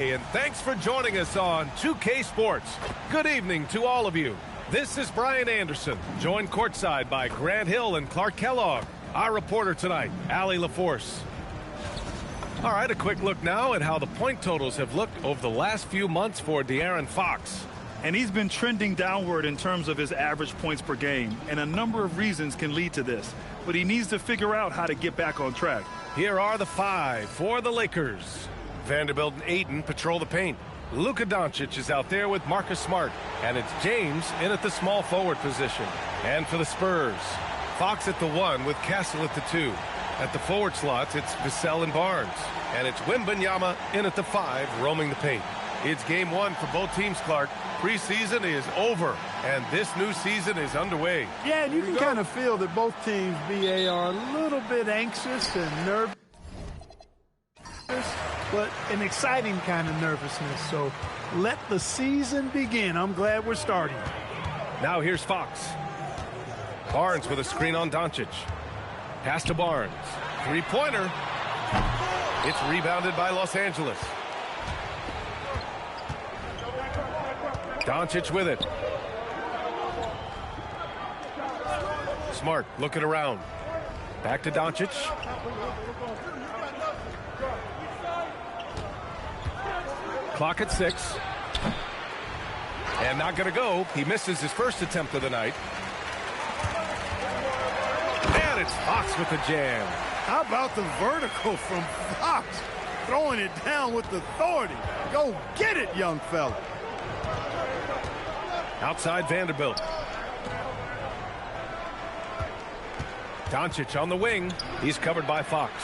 And thanks for joining us on 2K Sports. Good evening to all of you. This is Brian Anderson, joined courtside by Grant Hill and Clark Kellogg. Our reporter tonight, Allie LaForce. All right, a quick look now at how the point totals have looked over the last few months for De'Aaron Fox. And he's been trending downward in terms of his average points per game, and a number of reasons can lead to this. But he needs to figure out how to get back on track. Here are the 5 for the Lakers. Vanderbilt and Ayton patrol the paint. Luka Doncic is out there with Marcus Smart, and it's James in at the small forward position. And for the Spurs, Fox at the 1 with Castle at the 2. At the forward slots, it's Vassell and Barnes, and it's Wembanyama in at the 5, roaming the paint. It's game 1 for both teams, Clark. Preseason is over, and this new season is underway. Yeah, and you can kind of feel that both teams, BA, are a little bit anxious and nervous, but an exciting kind of nervousness. So let the season begin. I'm glad we're starting. Now here's Fox. Barnes with a screen on Doncic. Pass to Barnes. Three-pointer. It's rebounded by Los Angeles. Doncic with it. Smart looking around. Back to Doncic. Clock at 6. And not going to go. He misses his first attempt of the night. And it's Fox with the jam. How about the vertical from Fox? Throwing it down with authority. Go get it, young fella. Outside Vanderbilt. Doncic on the wing. He's covered by Fox.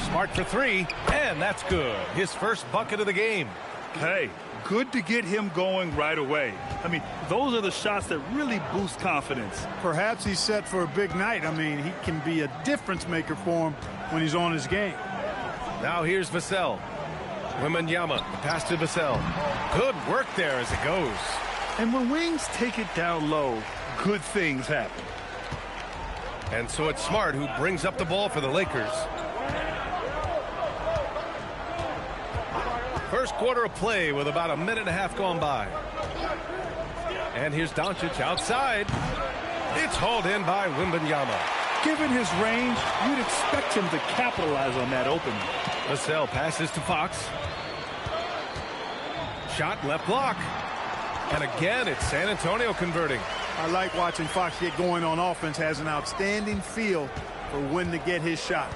Smart for 3, and that's good. His first bucket of the game. Hey, good to get him going right away. I mean, those are the shots that really boost confidence. Perhaps he's set for a big night. I mean, he can be a difference maker for him when he's on his game. Now here's Vassell. Wembanyama, pass to Vassell. Good work there as it goes. And when wings take it down low, good things happen. And so it's Smart who brings up the ball for the Lakers. First quarter of play with about a minute and a half gone by. And here's Doncic outside. It's hauled in by Wembanyama. Given his range, you'd expect him to capitalize on that opening. Vassell passes to Fox. Shot left block. And again, it's San Antonio converting. I like watching Fox get going on offense. Has an outstanding feel for when to get his shot.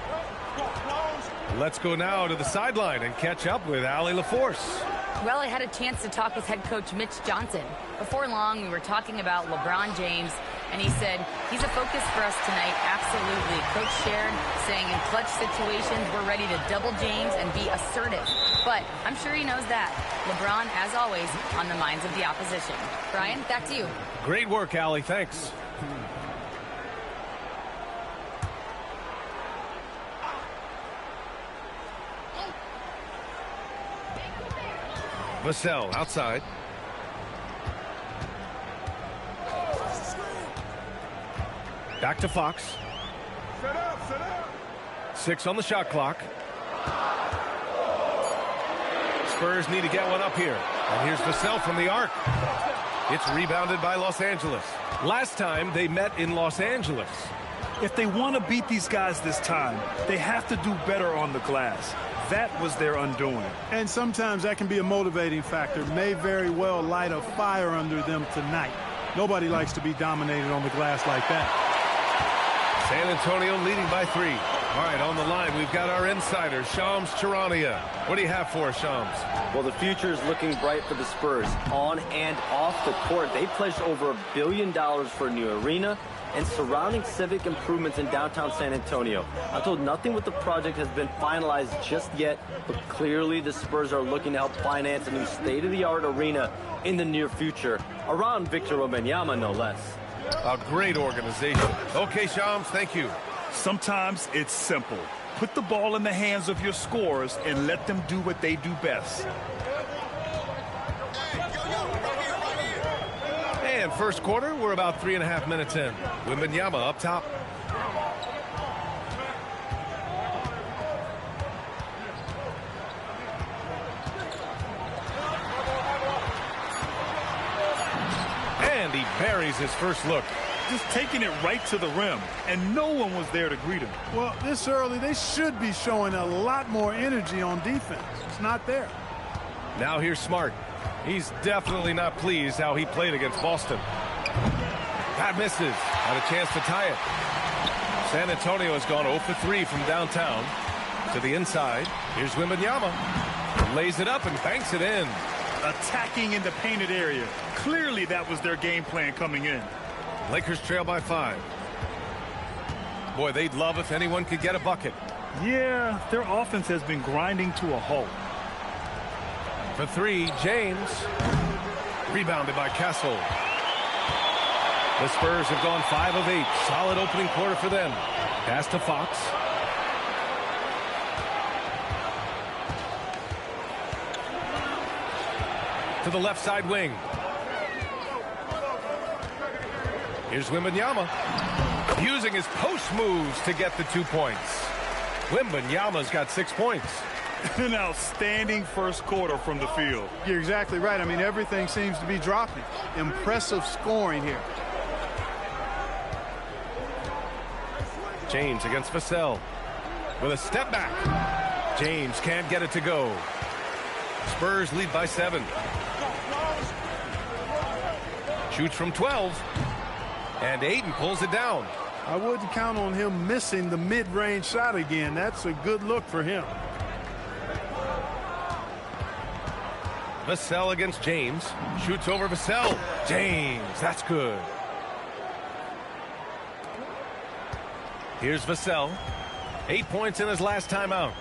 Let's go now to the sideline and catch up with Allie LaForce. Well, I had a chance to talk with head coach Mitch Johnson. Before long, we were talking about LeBron James, and he said, he's a focus for us tonight, absolutely. Coach shared, saying in clutch situations, we're ready to double James and be assertive. But I'm sure he knows that. LeBron, as always, on the minds of the opposition. Brian, back to you. Great work, Allie. Thanks. Vassell outside. Back to Fox. 6 on the shot clock. Spurs need to get one up here. And here's Vassell from the arc. It's rebounded by Los Angeles. Last time they met in Los Angeles. If they want to beat these guys this time, they have to do better on the glass. That was their undoing. And sometimes that can be a motivating factor. May very well light a fire under them tonight. Nobody likes to be dominated on the glass like that. San Antonio leading by 3. All right, on the line, we've got our insider, Shams Charania. What do you have for us, Shams? Well, the future is looking bright for the Spurs. On and off the court, they pledged over $1 billion for a new arena and surrounding civic improvements in downtown San Antonio. I'm told nothing with the project has been finalized just yet, but clearly the Spurs are looking to help finance a new state-of-the-art arena in the near future, around Victor Wembanyama, no less. A great organization. Okay, Shams, thank you. Sometimes it's simple. Put the ball in the hands of your scorers and let them do what they do best. And first quarter, we're about 3.5 minutes in. Wembanyama up top. he buries his first look. Just taking it right to the rim, and no one was there to greet him. Well, this early, they should be showing a lot more energy on defense. It's not there. Now here's Smart. He's definitely not pleased how he played against Boston. That misses. Had a chance to tie it. San Antonio has gone 0 for 3 from downtown to the inside. Here's Wembanyama. Lays it up and banks it in. Attacking in the painted area. Clearly that was their game plan coming in. Lakers trail by 5. Boy, they'd love if anyone could get a bucket. Yeah, their offense has been grinding to a halt. For 3, James. Rebounded by Castle. The Spurs have gone 5 of 8. Solid opening quarter for them. Pass to Fox. To the left side wing. Here's Wembanyama. Using his post moves to get the 2 points. Wembanyama's got 6 points. An outstanding first quarter from the field. You're exactly right. I mean, everything seems to be dropping. Impressive scoring here. James against Vassell. With a step back. James can't get it to go. Spurs lead by 7. Shoots from 12. And Ayton pulls it down. I wouldn't count on him missing the mid-range shot again. That's a good look for him. Vassell against James. Shoots over Vassell. James, that's good. Here's Vassell. 8 points in his last time out.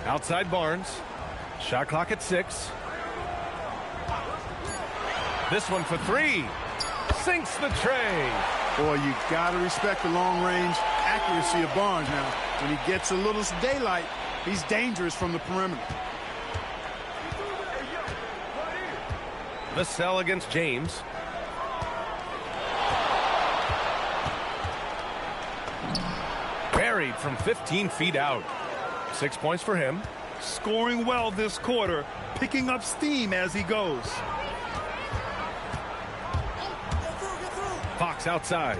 Outside Barnes. Shot clock at 6. This one for 3. Sinks the tray. Boy, you got to respect the long-range accuracy of Barnes now. When he gets a little daylight, he's dangerous from the perimeter. Vassell against James. Buried from 15 feet out. 6 points for him. Scoring well this quarter, picking up steam as he goes. Fox outside.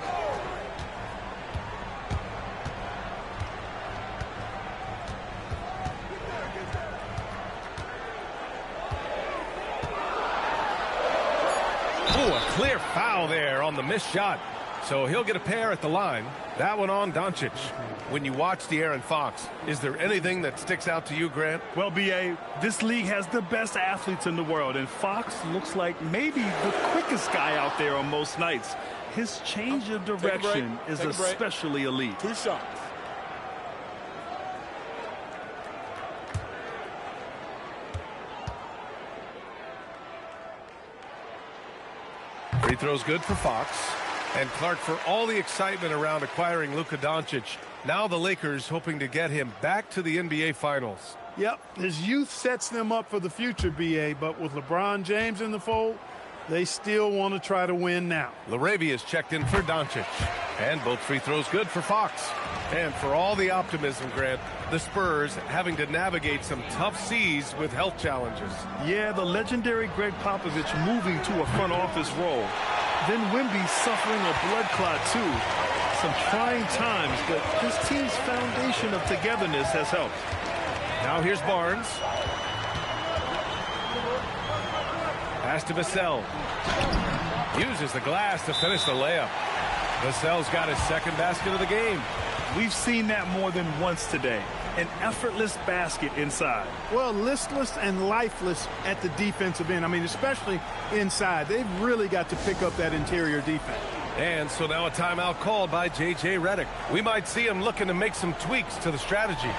Ooh, a clear foul there on the missed shot. So he'll get a pair at the line. That one on Doncic. When you watch De'Aaron Fox, is there anything that sticks out to you, Grant? Well, B.A., this league has the best athletes in the world, and Fox looks like maybe the quickest guy out there on most nights. His change of direction is especially elite. 2 shots. Free throw's good for Fox. And Clark, for all the excitement around acquiring Luka Doncic, now the Lakers hoping to get him back to the NBA Finals. Yep, his youth sets them up for the future, B.A., but with LeBron James in the fold, they still want to try to win now. LaRavia's checked in for Doncic. And both free throws good for Fox. And for all the optimism, Grant, the Spurs having to navigate some tough seas with health challenges. Yeah, the legendary Greg Popovich moving to a front office role. Then Wemby suffering a blood clot, too. Some trying times, but this team's foundation of togetherness has helped. Now here's Barnes. Pass to Vassell. Uses the glass to finish the layup. Vassell's got his second basket of the game. We've seen that more than once today. An effortless basket inside. Well, listless and lifeless at the defensive end. I mean, especially inside. They've really got to pick up that interior defense. And so now a timeout called by J.J. Redick. We might see him looking to make some tweaks to the strategy.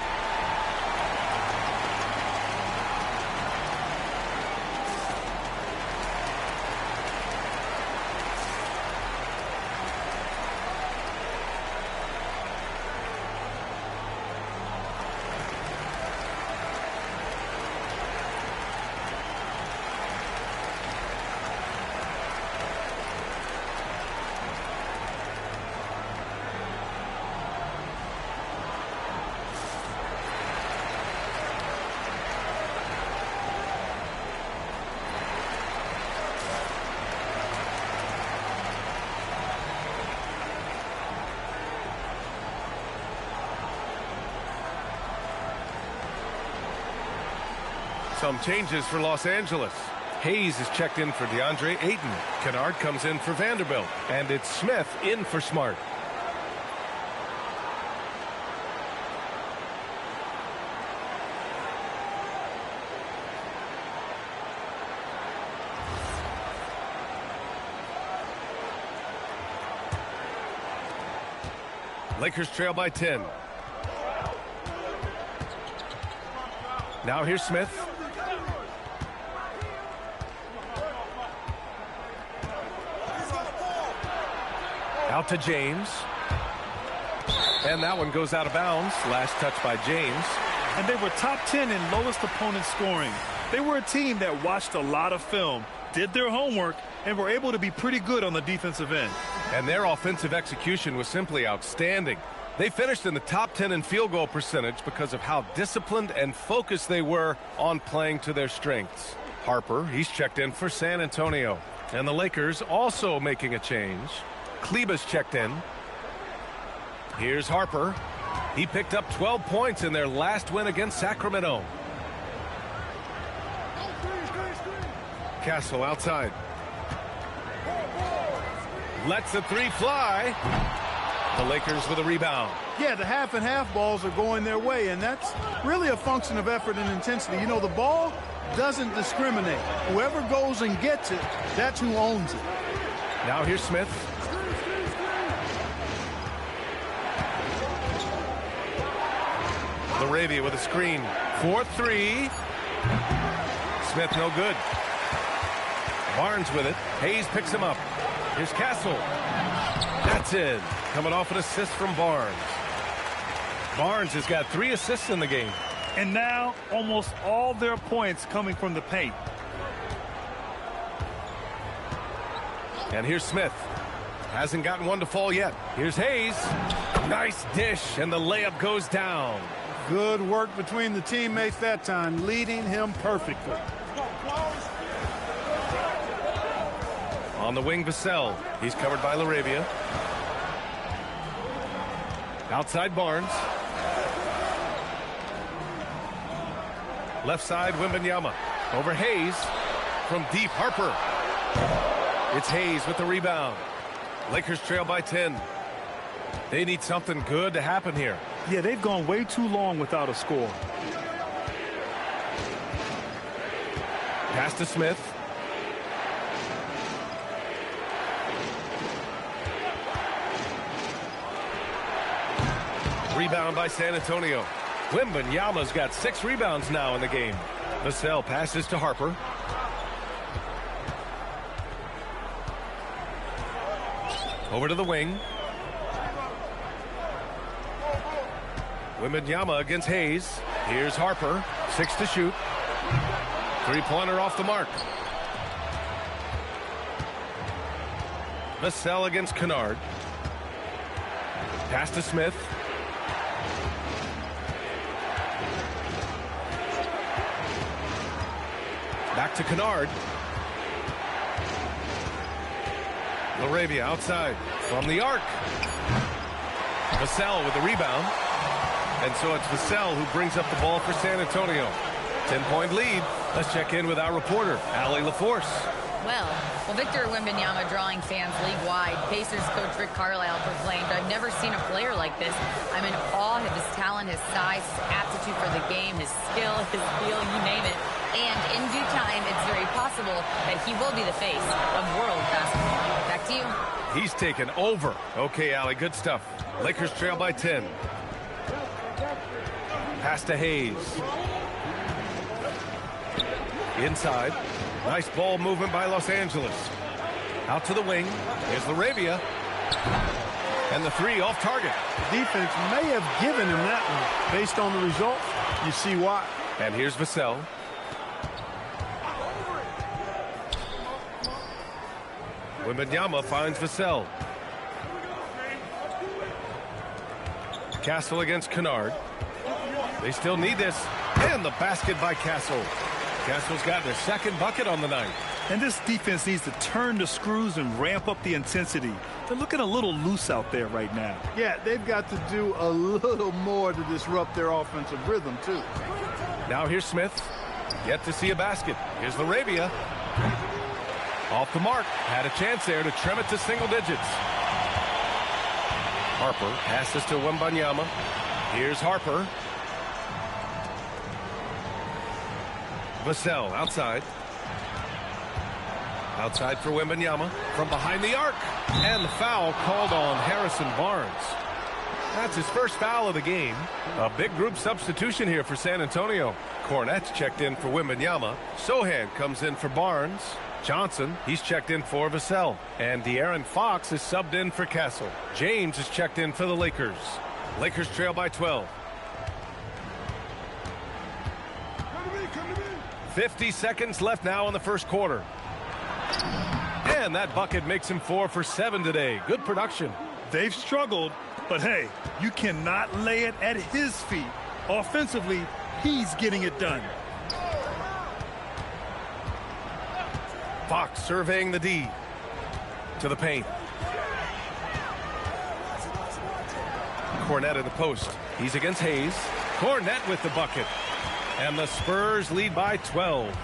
Some changes for Los Angeles. Hayes is checked in for DeAndre Ayton. Kennard comes in for Vanderbilt. And it's Smith in for Smart. Lakers trail by 10. Now here's Smith. Out to James. And that one goes out of bounds. Last touch by James. And they were top 10 in lowest opponent scoring. They were a team that watched a lot of film, did their homework, and were able to be pretty good on the defensive end. And their offensive execution was simply outstanding. They finished in the top 10 in field goal percentage because of how disciplined and focused they were on playing to their strengths. Harper, he's checked in for San Antonio. And the Lakers also making a change. Kleber's checked in. Here's Harper. He picked up 12 points in their last win against Sacramento. Castle outside. Lets the three fly. The Lakers with a rebound. Yeah, the half and half balls are going their way, and that's really a function of effort and intensity. You know, the ball doesn't discriminate. Whoever goes and gets it, that's who owns it. Now here's Smith. LaRavia with a screen. 4-3. Smith no good. Barnes with it. Hayes picks him up. Here's Castle. That's in. Coming off an assist from Barnes. Barnes has got 3 assists in the game. And now almost all their points coming from the paint. And here's Smith. Hasn't gotten one to fall yet. Here's Hayes. Nice dish, and the layup goes down. Good work between the teammates that time, leading him perfectly. On the wing, Vassell. He's covered by LaRavia. Outside Barnes. Left side, Wembanyama. Over Hayes. From deep, Harper. It's Hayes with the rebound. Lakers trail by 10. They need something good to happen here. Yeah, they've gone way too long without a score. Pass to Smith. Rebound by San Antonio. Wembanyama's got 6 rebounds now in the game. Vassell passes to Harper. Over to the wing. Wembanyama against Hayes. Here's Harper. 6 to shoot. 3-pointer off the mark. Vassell against Kennard. Pass to Smith. Back to Kennard. LaRavia outside from the arc. Vassell with the rebound. And so it's Vassell who brings up the ball for San Antonio. 10-point lead. Let's check in with our reporter, Allie LaForce. Well, Victor Wembanyama drawing fans league-wide. Pacers coach Rick Carlisle proclaimed, "I've never seen a player like this. I'm in awe of his talent, his size, his aptitude for the game, his skill, his feel, you name it. And in due time, it's very possible that he will be the face of world basketball." Back to you. He's taken over. Okay, Allie, good stuff. Lakers trail by 10. Pass to Hayes. Inside. Nice ball movement by Los Angeles. Out to the wing. Here's LaRavia. And the 3 off target. The defense may have given him that one. Based on the result, you see why. And here's Vassell. Wembanyama finds Vassell. Castle against Kennard. They still need this. And the basket by Castle. Castle's got their 2nd bucket on the night. And this defense needs to turn the screws and ramp up the intensity. They're looking a little loose out there right now. Yeah, they've got to do a little more to disrupt their offensive rhythm, too. Now here's Smith. Yet to see a basket. Here's Laravia. Off the mark. Had a chance there to trim it to single digits. Harper passes to Wembanyama. Here's Harper. Vassell outside. Outside for Wembanyama. From behind the arc. And the foul called on Harrison Barnes. That's his first foul of the game. A big group substitution here for San Antonio. Cornette's checked in for Wembanyama. Sohan comes in for Barnes. Johnson, he's checked in for Vassell. And De'Aaron Fox is subbed in for Castle. James is checked in for the Lakers. Lakers trail by 12. 50 seconds left now in the first quarter. And that bucket makes him 4 for 7 today. Good production. They've struggled, but hey, you cannot lay it at his feet. Offensively, he's getting it done. Fox surveying the D. To the paint. Cornette in the post. He's against Hayes. Cornette with the bucket. And the Spurs lead by 12.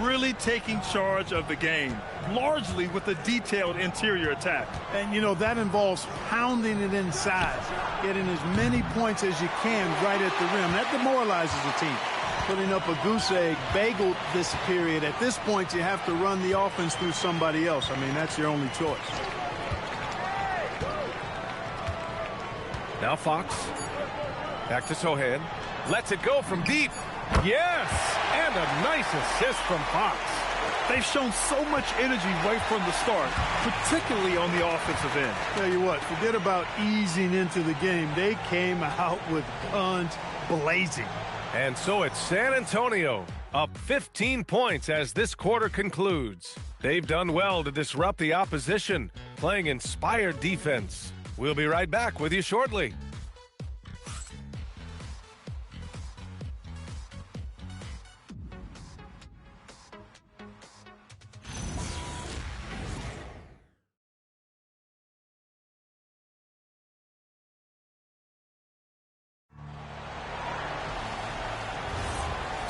Really taking charge of the game, largely with a detailed interior attack. And, you know, that involves pounding it inside, getting as many points as you can right at the rim. That demoralizes the team. Putting up a goose egg, bageled this period. At this point, you have to run the offense through somebody else. I mean, that's your only choice. Now Fox. Back to Sohan. Lets it go from deep. Yes! And a nice assist from Fox. They've shown so much energy right from the start, particularly on the offensive end. Tell you what, forget about easing into the game. They came out with guns blazing. And so it's San Antonio up 15 points as this quarter concludes. They've done well to disrupt the opposition, playing inspired defense. We'll be right back with you shortly.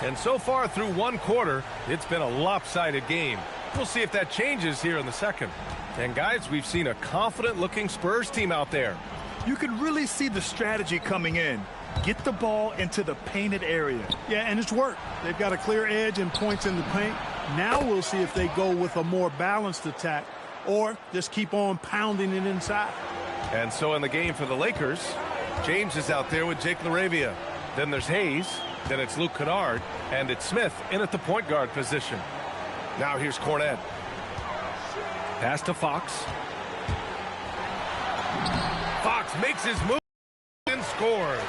And so far through one quarter, it's been a lopsided game. We'll see if that changes here in the second. And guys, we've seen a confident-looking Spurs team out there. You can really see the strategy coming in. Get the ball into the painted area. Yeah, and it's worked. They've got a clear edge and points in the paint. Now we'll see if they go with a more balanced attack or just keep on pounding it inside. And so in the game for the Lakers, James is out there with Jake Laravia. Then there's Hayes. Then it's Luke Kennard, and it's Smith in at the point guard position. Now here's Cornette. Pass to Fox. Fox makes his move and scores.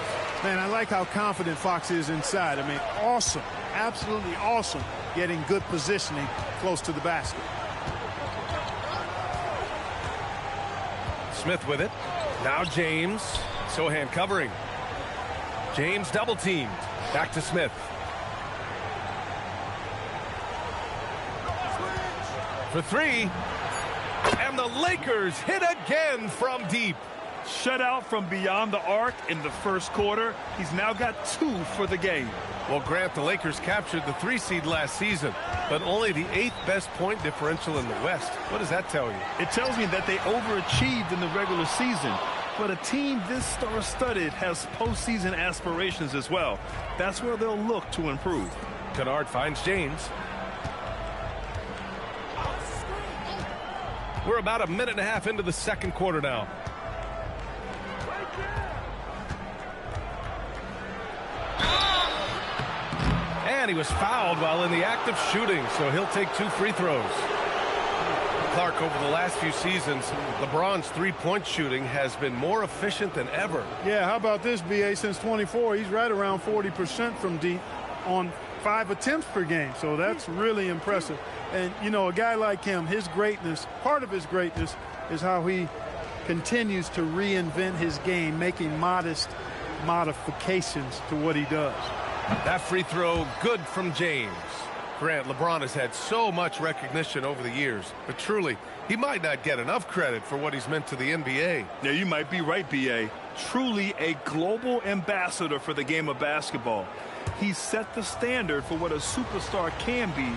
Man, I like how confident Fox is inside. I mean, awesome, absolutely awesome, getting good positioning close to the basket. Smith with it. Now James. Sohan covering. James double teamed. Back to Smith. For three. And the Lakers hit again from deep. Shutout from beyond the arc in the first quarter. He's now got 2 for the game. Well, Grant, the Lakers captured the 3 seed last season, but only the 8th best point differential in the West. What does that tell you? It tells me that they overachieved in the regular season. But a team this star-studded has postseason aspirations as well. That's where they'll look to improve. Kennard finds James. We're about a minute and a half into the second quarter now. And he was fouled while in the act of shooting, so he'll take 2 free throws. Clark, over the last few seasons, LeBron's three-point shooting has been more efficient than ever. Yeah, how about this, B.A.? Since 24, he's right around 40% from deep on 5 attempts per game. So that's really impressive. And, you know, a guy like him, his greatness, part of his greatness is how he continues to reinvent his game, making modest modifications to what he does. That free throw, good from James. Grant, LeBron has had so much recognition over the years, but truly, he might not get enough credit for what he's meant to the NBA. Yeah, you might be right, B.A. Truly a global ambassador for the game of basketball. He set the standard for what a superstar can be,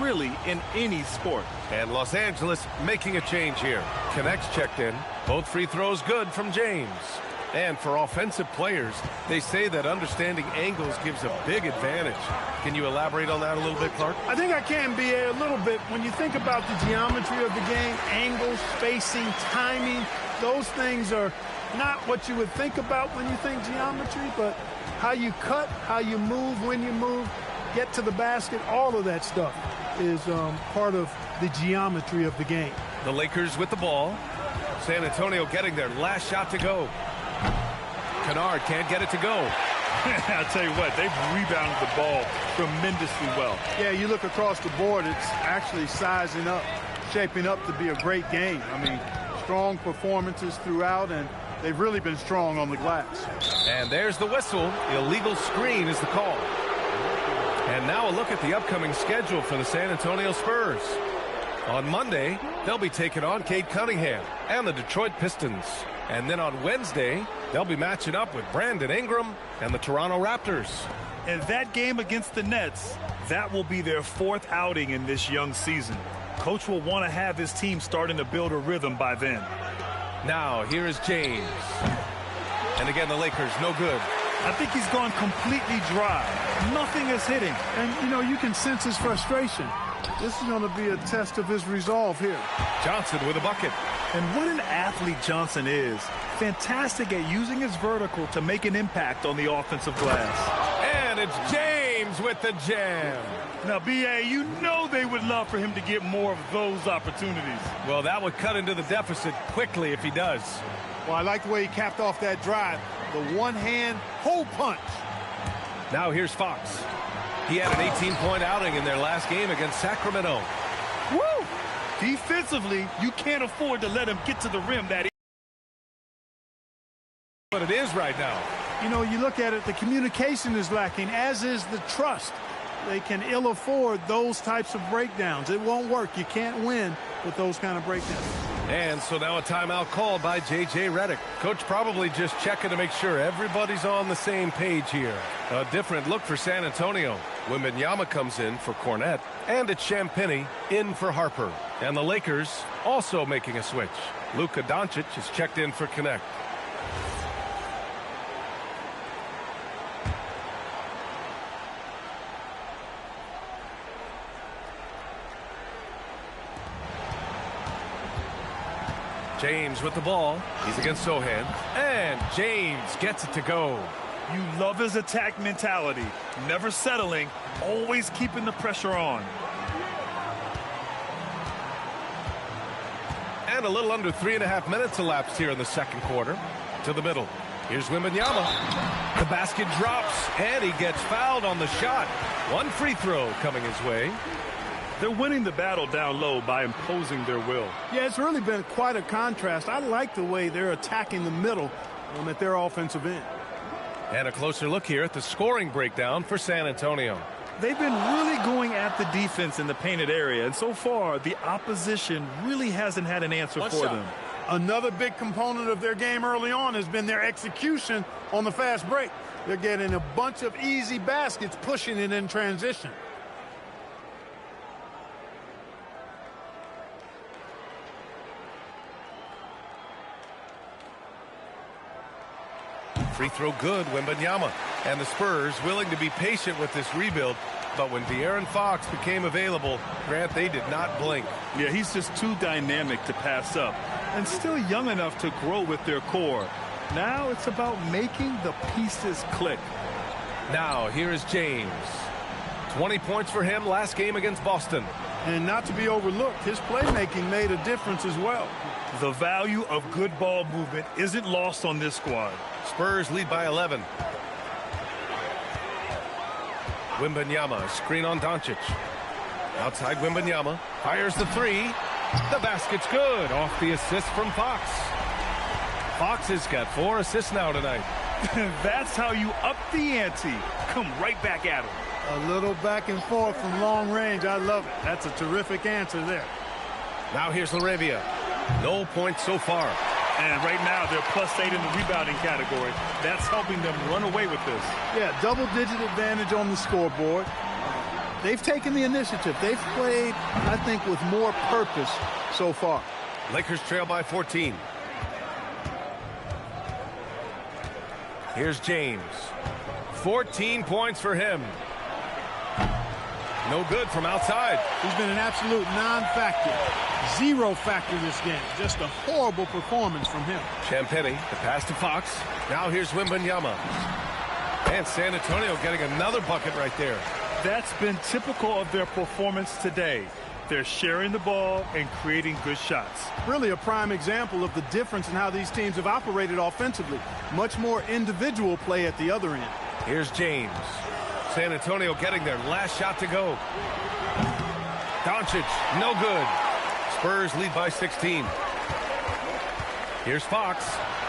really, in any sport. And Los Angeles making a change here. Connects checked in. Both free throws good from James. And for offensive players, they say that understanding angles gives a big advantage. Can you elaborate on that a little bit, Clark? I think I can, B.A., a little bit. When you think about the geometry of the game, angles, spacing, timing, those things are not what you would think about when you think geometry, but how you cut, how you move, when you move, get to the basket, all of that stuff is part of the geometry of the game. The Lakers with the ball. San Antonio getting their last shot to go. Kennard can't get it to go. I'll tell you what, they've rebounded the ball tremendously well. Yeah, you look across the board, it's actually sizing up, shaping up to be a great game. I mean, strong performances throughout, and they've really been strong on the glass. And there's the whistle. Illegal screen is the call. And now a look at the upcoming schedule for the San Antonio Spurs. On Monday, they'll be taking on Cade Cunningham and the Detroit Pistons. And then on Wednesday, they'll be matching up with Brandon Ingram and the Toronto Raptors. And that game against the Nets, that will be their fourth outing in this young season. Coach will want to have his team starting to build a rhythm by then. Now, here is James. And again, the Lakers, no good. I think he's gone completely dry. Nothing is hitting. And, you know, you can sense his frustration. This is going to be a test of his resolve here. Johnson with a bucket. And what an athlete Johnson is. Fantastic at using his vertical to make an impact on the offensive glass. And it's James with the jam. Now, B.A., you know they would love for him to get more of those opportunities. Well, that would cut into the deficit quickly if he does. Well, I like the way he capped off that drive. The one-hand hole punch. Now here's Fox. He had an 18-point outing in their last game against Sacramento. Woo! Defensively, you can't afford to let him get to the rim that easy. But it is right now. You know, you look at it, the communication is lacking, as is the trust. They can ill afford those types of breakdowns. It won't work. You can't win with those kind of breakdowns. And so now a timeout called by J.J. Redick. Coach probably just checking to make sure everybody's on the same page here. A different look for San Antonio. Wembanyama comes in for Cornette, and it's Champagnie in for Harper. And the Lakers also making a switch. Luka Doncic is checked in for Connect. James with the ball. He's against Sohan. And James gets it to go. You love his attack mentality. Never settling. Always keeping the pressure on. And a little under 3.5 minutes elapsed here in the second quarter. To the middle. Here's Wembanyama. The basket drops. And he gets fouled on the shot. One free throw coming his way. They're winning the battle down low by imposing their will. Yeah, it's really been quite a contrast. I like the way they're attacking the middle at their offensive end. And a closer look here at the scoring breakdown for San Antonio. They've been really going at the defense in the painted area, and so far the opposition really hasn't had an answer for them. Another big component of their game early on has been their execution on the fast break. They're getting a bunch of easy baskets, pushing it in transition. Free throw good, Wembanyama. And the Spurs willing to be patient with this rebuild. But when De'Aaron Fox became available, Grant, they did not blink. Yeah, he's just too dynamic to pass up. And still young enough to grow with their core. Now it's about making the pieces click. Now here is James. 20 points for him last game against Boston. And not to be overlooked, his playmaking made a difference as well. The value of good ball movement isn't lost on this squad. Spurs lead by 11. Wembanyama, screen on Doncic. Outside Wembanyama, fires the three. The basket's good, off the assist from Fox. Fox has got 4 assists now tonight. That's how you up the ante. Come right back at him. A little back and forth from long range. I love it. That's a terrific answer there. Now here's LaRavia. No points so far. And right now, they're +8 in the rebounding category. That's helping them run away with this. Yeah, double-digit advantage on the scoreboard. They've taken the initiative. They've played, I think, with more purpose so far. Lakers trail by 14. Here's James. 14 points for him. No good from outside. He's been an absolute non-factor. Zero factor this game. Just a horrible performance from him. Champagny, the pass to Fox. Now here's Wembanyama. And San Antonio getting another bucket right there. That's been typical of their performance today. They're sharing the ball and creating good shots. Really a prime example of the difference in how these teams have operated offensively. Much more individual play at the other end. Here's James. San Antonio getting their last shot to go. Doncic, no good. Spurs lead by 16. Here's Fox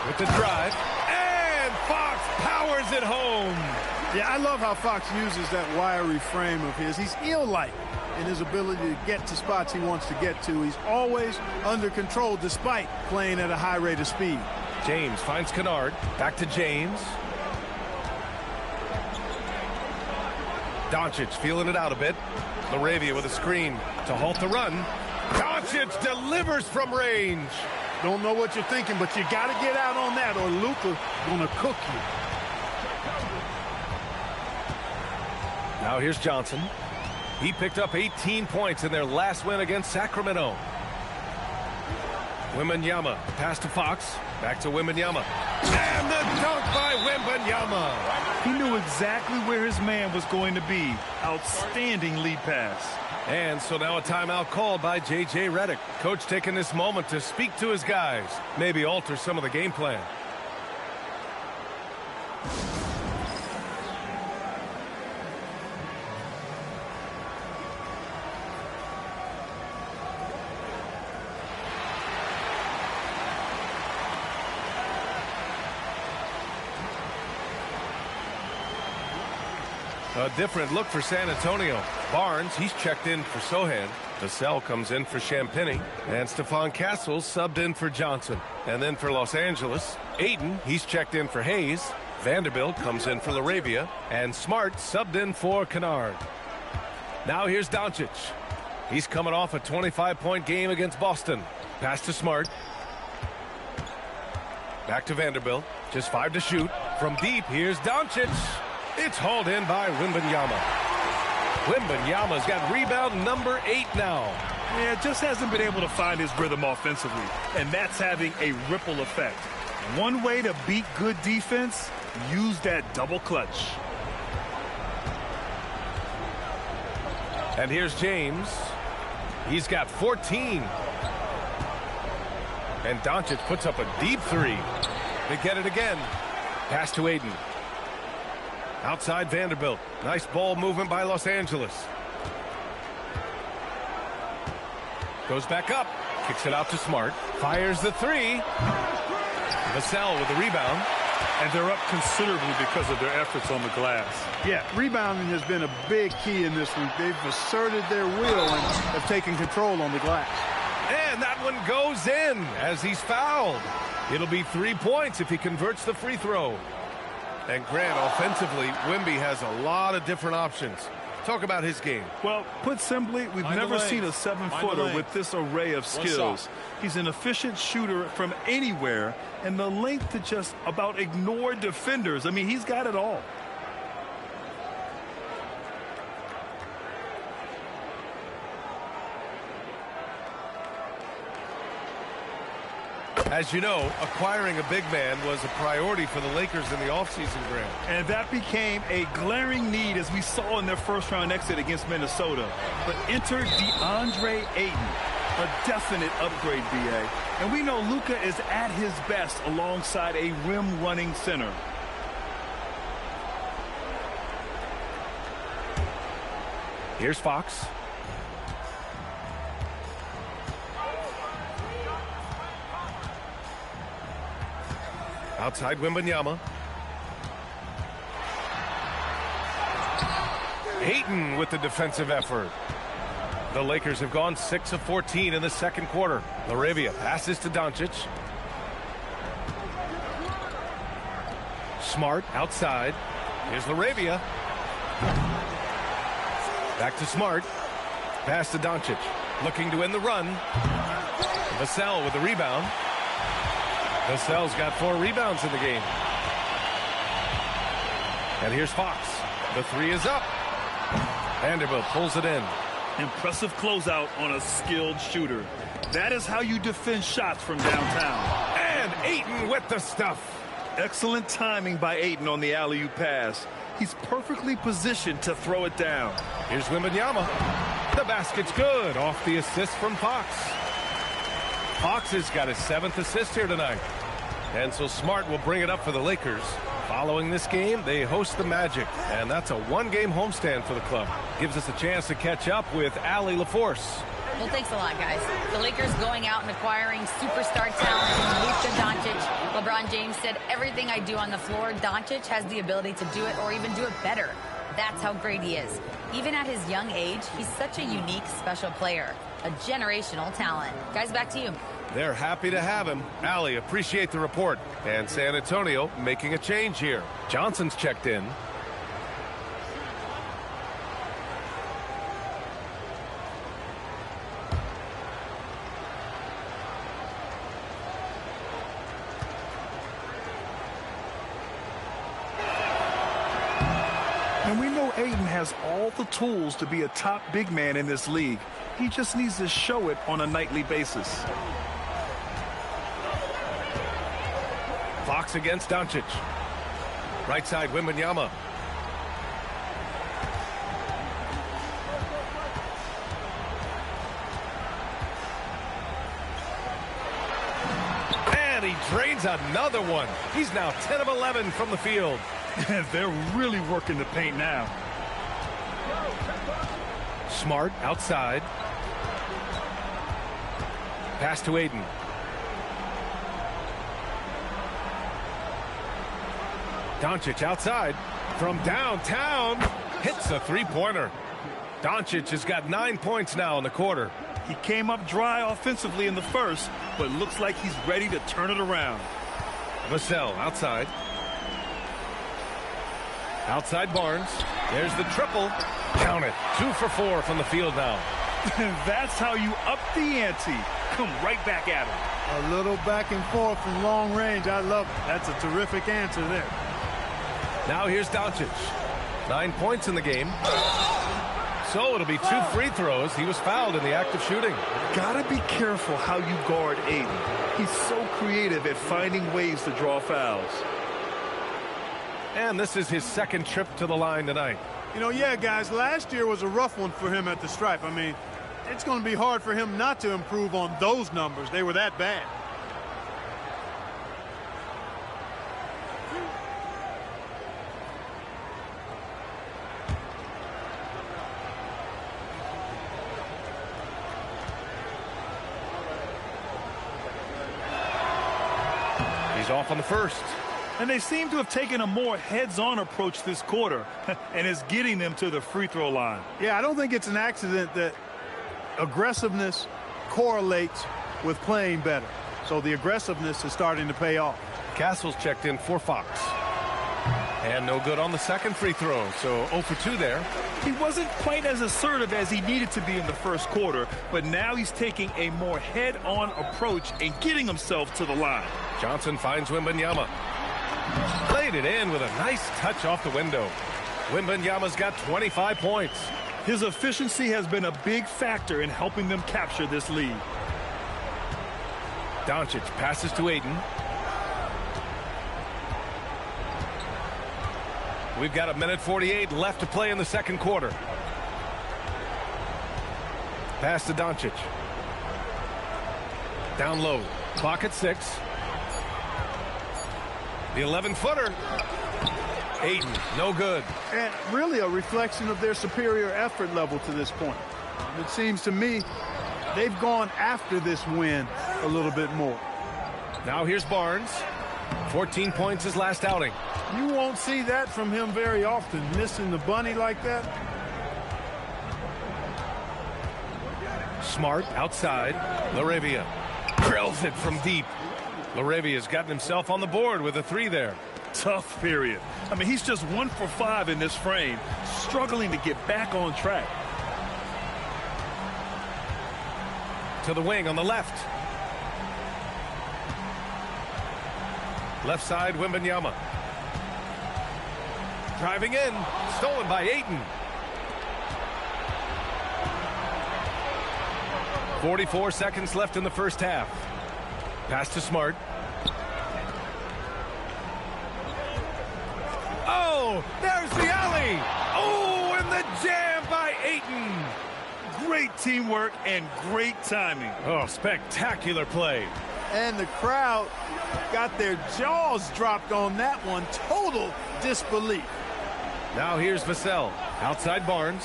with the drive. And Fox powers it home. Yeah, I love how Fox uses that wiry frame of his. He's eel-like in his ability to get to spots he wants to get to. He's always under control despite playing at a high rate of speed. James finds Kennard. Back to James. Doncic feeling it out a bit. Laravia with a screen to halt the run. Doncic delivers from range. Don't know what you're thinking, but you got to get out on that or Luka gonna cook you. Now here's Johnson. He picked up 18 points in their last win against Sacramento. Wembanyama, pass to Fox. Back to Wembanyama. And the dunk by Wembanyama. He knew exactly where his man was going to be. Outstanding lead pass. And so now a timeout called by J.J. Redick. Coach taking this moment to speak to his guys. Maybe alter some of the game plan. A different look for San Antonio. Barnes, he's checked in for Sohan. Vassell comes in for Champagny. And Stephon Castles subbed in for Johnson. And then for Los Angeles, Ayton, he's checked in for Hayes. Vanderbilt comes in for Laravia. And Smart subbed in for Kennard. Now here's Doncic. He's coming off a 25-point game against Boston. Pass to Smart. Back to Vanderbilt. Just 5 to shoot. From deep, here's Doncic. It's hauled in by Wembanyama. Wembanyama's got rebound number 8 now. Yeah, just hasn't been able to find his rhythm offensively, and that's having a ripple effect. One way to beat good defense, use that double clutch. And here's James. He's got 14. And Doncic puts up a deep 3. They get it again. Pass to Ayton. Outside Vanderbilt. Nice ball movement by Los Angeles. Goes back up. Kicks it out to Smart. Fires the 3. Vassell with the rebound. And they're up considerably because of their efforts on the glass. Yeah, rebounding has been a big key in this week. They've asserted their will and have taken control on the glass. And that one goes in as he's fouled. It'll be 3 points if he converts the free throw. And Grant, offensively, Wemby has a lot of different options. Talk about his game. Well, put simply, we've never seen a 7-footer with this array of skills. He's an efficient shooter from anywhere, and the length to just about ignore defenders. I mean, he's got it all. As you know, acquiring a big man was a priority for the Lakers in the offseason, Grant. And that became a glaring need, as we saw in their first-round exit against Minnesota. But enter DeAndre Ayton, a definite upgrade, B.A. And we know Luka is at his best alongside a rim-running center. Here's Fox. Outside Wembanyama. Ayton with the defensive effort. The Lakers have gone 6 of 14 in the second quarter. Laravia passes to Doncic. Smart outside. Here's Laravia. Back to Smart. Pass to Doncic. Looking to win the run. Vassell with the rebound. Vassell's got 4 rebounds in the game. And here's Fox. The 3 is up. Vanderbilt pulls it in. Impressive closeout on a skilled shooter. That is how you defend shots from downtown. And Ayton with the stuff. Excellent timing by Ayton on the alley-oop pass. He's perfectly positioned to throw it down. Here's Wembanyama. The basket's good off the assist from Fox. Fox has got his 7th assist here tonight. And so Smart will bring it up for the Lakers. Following this game, they host the Magic, and that's a 1-game homestand for the club. Gives us a chance to catch up with Allie LaForce. Well, thanks a lot, guys. The Lakers going out and acquiring superstar talent, Luka Doncic. LeBron James said, everything I do on the floor, Doncic has the ability to do it or even do it better. That's how great he is. Even at his young age, he's such a unique, special player. A generational talent. Guys, back to you. They're happy to have him. Allie, appreciate the report. And San Antonio making a change here. Johnson's checked in. And we know Ayton has all the tools to be a top big man in this league. He just needs to show it on a nightly basis. Fox against Doncic. Right side, Wembanyama. And he drains another one. He's now 10 of 11 from the field. They're really working the paint now. Smart outside. Pass to Ayton. Doncic outside from downtown. Hits a 3-pointer. Doncic has got 9 points now in the quarter. He came up dry offensively in the first, but looks like he's ready to turn it around. Vassell outside. Outside Barnes. There's the triple. Count it. 2 for 4 from the field now. That's how you up the ante. Come right back at him. A little back and forth from long range. I love it. That's a terrific answer there. Now here's Doncic. 9 points in the game. So it'll be 2 free throws. He was fouled in the act of shooting. Gotta be careful how you guard Ayton. He's so creative at finding ways to draw fouls. And this is his 2nd trip to the line tonight. You know, yeah, guys, last year was a rough one for him at the stripe. I mean, it's going to be hard for him not to improve on those numbers. They were that bad. He's off on the first. And they seem to have taken a more heads-on approach this quarter, and is getting them to the free throw line. Yeah, I don't think it's an accident that aggressiveness correlates with playing better. So the aggressiveness is starting to pay off. Castle's checked in for Fox. And no good on the 2nd free throw, so 0 for 2 there. He wasn't quite as assertive as he needed to be in the first quarter, but now he's taking a more head-on approach and getting himself to the line. Johnson finds Wembanyama. Played it in with a nice touch off the window. Wembanyama's got 25 points. His efficiency has been a big factor in helping them capture this lead. Doncic passes to Ayton. We've got 1:48 left to play in the 2nd quarter. Pass to Doncic. Down low. Clock at 6. The 11-footer. Ayton, no good. And really a reflection of their superior effort level to this point. It seems to me they've gone after this win a little bit more. Now here's Barnes. 14 points his last outing. You won't see that from him very often, missing the bunny like that. Smart outside. Laravia drills it from deep. Laravia's gotten himself on the board with a 3 there. tough period. I mean, he's just 1 for 5 in this frame, struggling to get back on track. To the wing on the left. Left side, Wembanyama. Driving in, stolen by Ayton. 44 seconds left in the first half. Pass to Smart. Oh, there's the alley. Oh, and the jam by Ayton. Great teamwork and great timing. Oh, spectacular play. And the crowd got their jaws dropped on that one. Total disbelief. Now here's Vassell. Outside Barnes.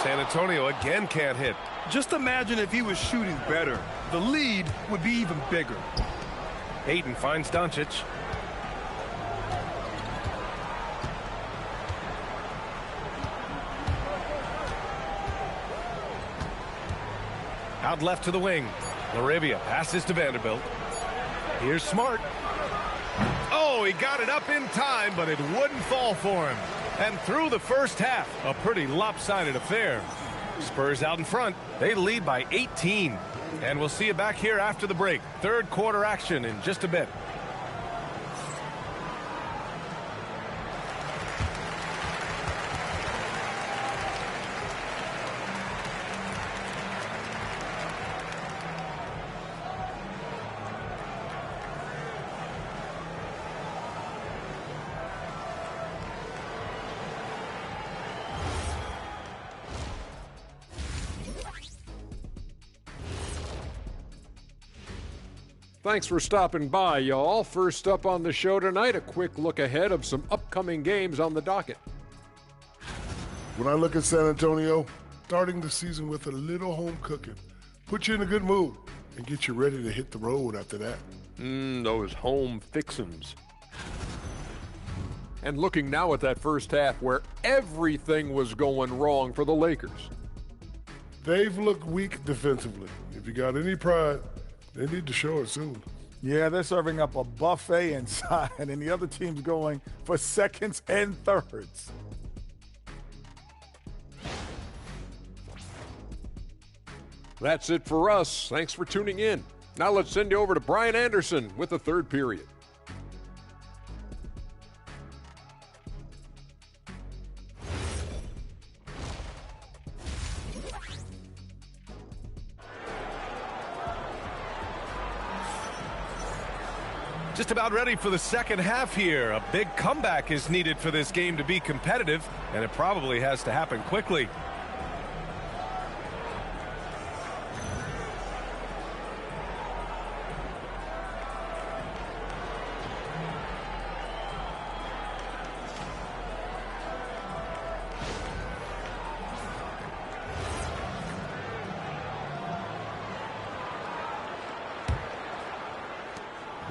San Antonio again can't hit. Just imagine if he was shooting better. The lead would be even bigger. Ayton finds Doncic. Out left to the wing. Larabia passes to Vanderbilt. Here's Smart. Oh, he got it up in time, but it wouldn't fall for him. And through the first half, a pretty lopsided affair. Spurs out in front. They lead by 18. And we'll see you back here after the break. Third quarter action in just a bit. Thanks for stopping by, y'all. First up on the show tonight, a quick look ahead of some upcoming games on the docket. When I look at San Antonio, starting the season with a little home cooking, put you in a good mood and get you ready to hit the road after that. Those home fixins'. And looking now at that first half where everything was going wrong for the Lakers. They've looked weak defensively. If you got any pride, they need to show it soon. Yeah, they're serving up a buffet inside, and the other team's going for seconds and thirds. That's it for us. Thanks for tuning in. Now let's send you over to Brian Anderson with the third period. Just about ready for the second half here. A big comeback is needed for this game to be competitive, and it probably has to happen quickly.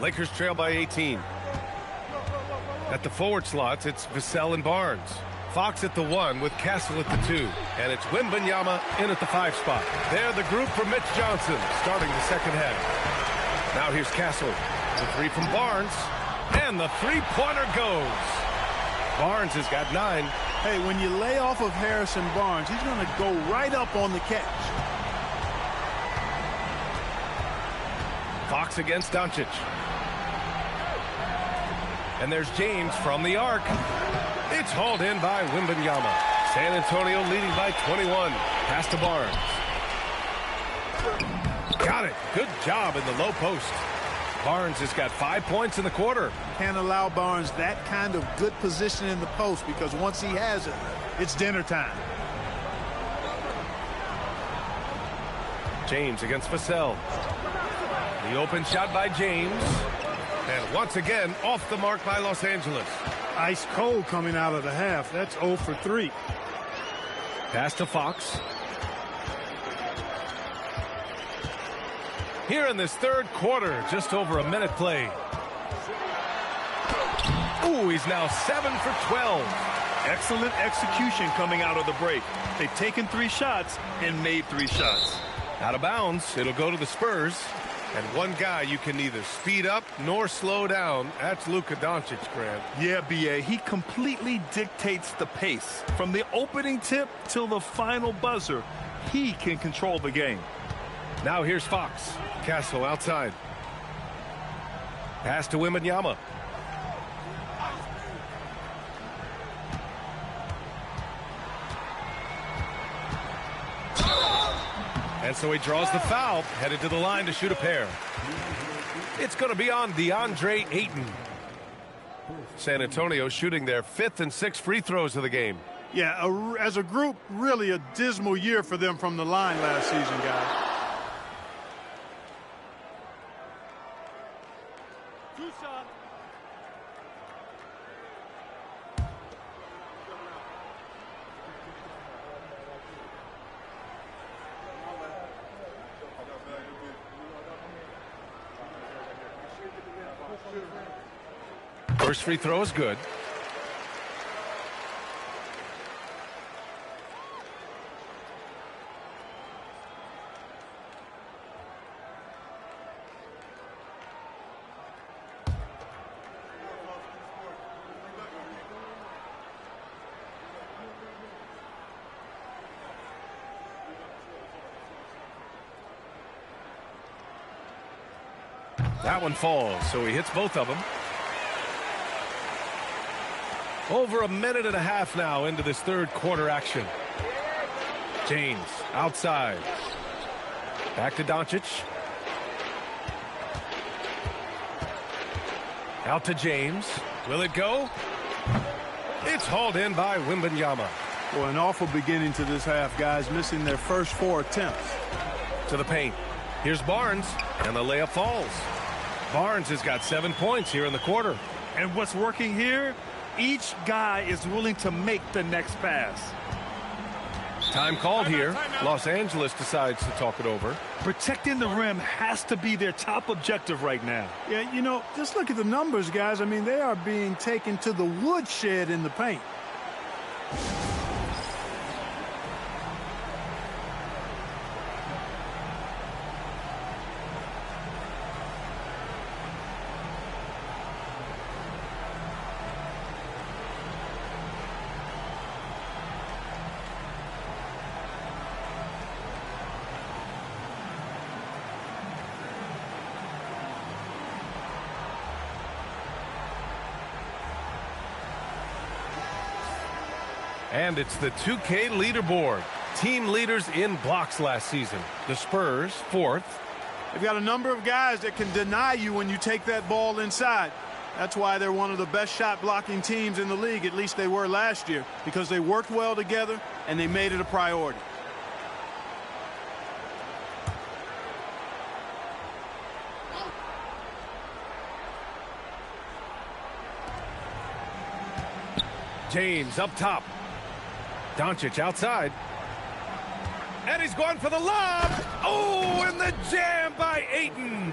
Lakers trail by 18. At the forward slots, it's Vassell and Barnes. Fox at the 1 with Castle at the 2. And it's Wembanyama in at the 5 spot. They're the group for Mitch Johnson starting the second half. Now here's Castle. The 3 from Barnes. And the three-pointer goes. Barnes has got 9. Hey, when you lay off of Harrison Barnes, he's going to go right up on the catch. Fox against Doncic. And there's James from the arc. It's hauled in by Wembanyama. San Antonio leading by 21. Pass to Barnes. Got it. Good job in the low post. Barnes has got 5 points in the quarter. Can't allow Barnes that kind of good position in the post, because once he has it, it's dinner time. James against Vassell. The open shot by James. And once again, off the mark by Los Angeles. Ice cold coming out of the half. That's 0 for 3. Pass to Fox. Here in this third quarter, just over a minute played. Ooh, he's now 7 for 12. Excellent execution coming out of the break. They've taken 3 shots and made 3 shots. Out of bounds. It'll go to the Spurs. And one guy you can neither speed up nor slow down. That's Luka Doncic, Grant. Yeah, B.A. He completely dictates the pace. From the opening tip till the final buzzer, he can control the game. Now here's Fox. Castle outside. Pass to Wembanyama. And so he draws the foul, headed to the line to shoot a pair. It's going to be on DeAndre Ayton. San Antonio shooting their 5th and 6th free throws of the game. Yeah, as a group, really a dismal year for them from the line last season, guys. First free throw is good. That one falls, so he hits both of them. Over a minute and a half now into this third quarter action. James outside. Back to Doncic. Out to James. Will it go? It's hauled in by Wembanyama. Well, an awful beginning to this half, guys, missing their first 4 attempts. To the paint. Here's Barnes, and the layup falls. Barnes has got 7 points here in the quarter. And what's working here? Each guy is willing to make the next pass. Time called here. Los Angeles decides to talk it over. Protecting the rim has to be their top objective right now. Yeah, you know, just look at the numbers, guys. I mean, they are being taken to the woodshed in the paint. And it's the 2K leaderboard. Team leaders in blocks last season. The Spurs, 4th. They've got a number of guys that can deny you when you take that ball inside. That's why they're one of the best shot blocking teams in the league, at least they were last year, because they worked well together and they made it a priority. James up top. Doncic outside. And he's going for the lob. Oh, and the jam by Ayton.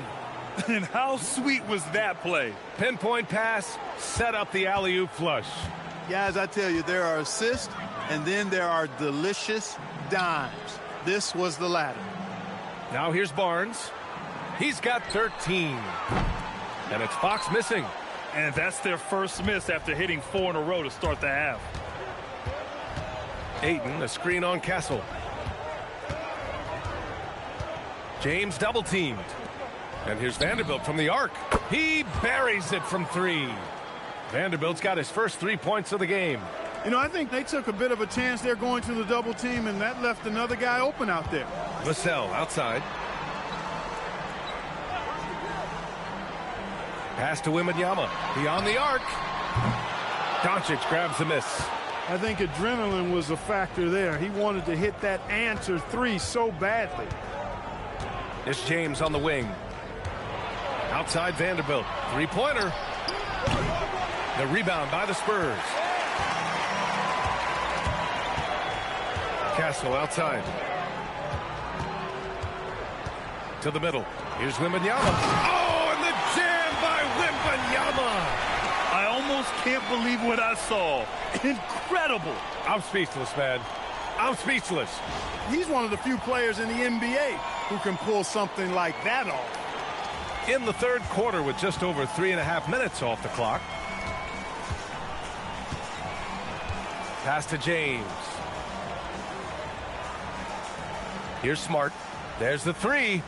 And how sweet was that play? Pinpoint pass, set up the alley-oop flush. Guys, I tell you, there are assists, and then there are delicious dimes. This was the latter. Now here's Barnes. He's got 13. And it's Fox missing. And that's their first miss after hitting 4 in a row to start the half. Ayton, a screen on Castle. James double teamed. And here's Vanderbilt from the arc. He buries it from 3. Vanderbilt's got his first 3 points of the game. You know, I think they took a bit of a chance there going to the double team, and that left another guy open out there. Vassell outside. Pass to Wembanyama. Beyond the arc. Doncic grabs the miss. I think adrenaline was a factor there. He wanted to hit that answer 3 so badly. It's James on the wing. Outside Vanderbilt. 3-pointer. The rebound by the Spurs. Castle outside. To the middle. Here's Wembanyama. Oh, and the jam by Wembanyama. I almost can't believe what I saw. Incredible. I'm speechless, man. I'm speechless. He's one of the few players in the NBA who can pull something like that off. In the third quarter with just over 3.5 minutes off the clock. Pass to James. Here's Smart. There's the three.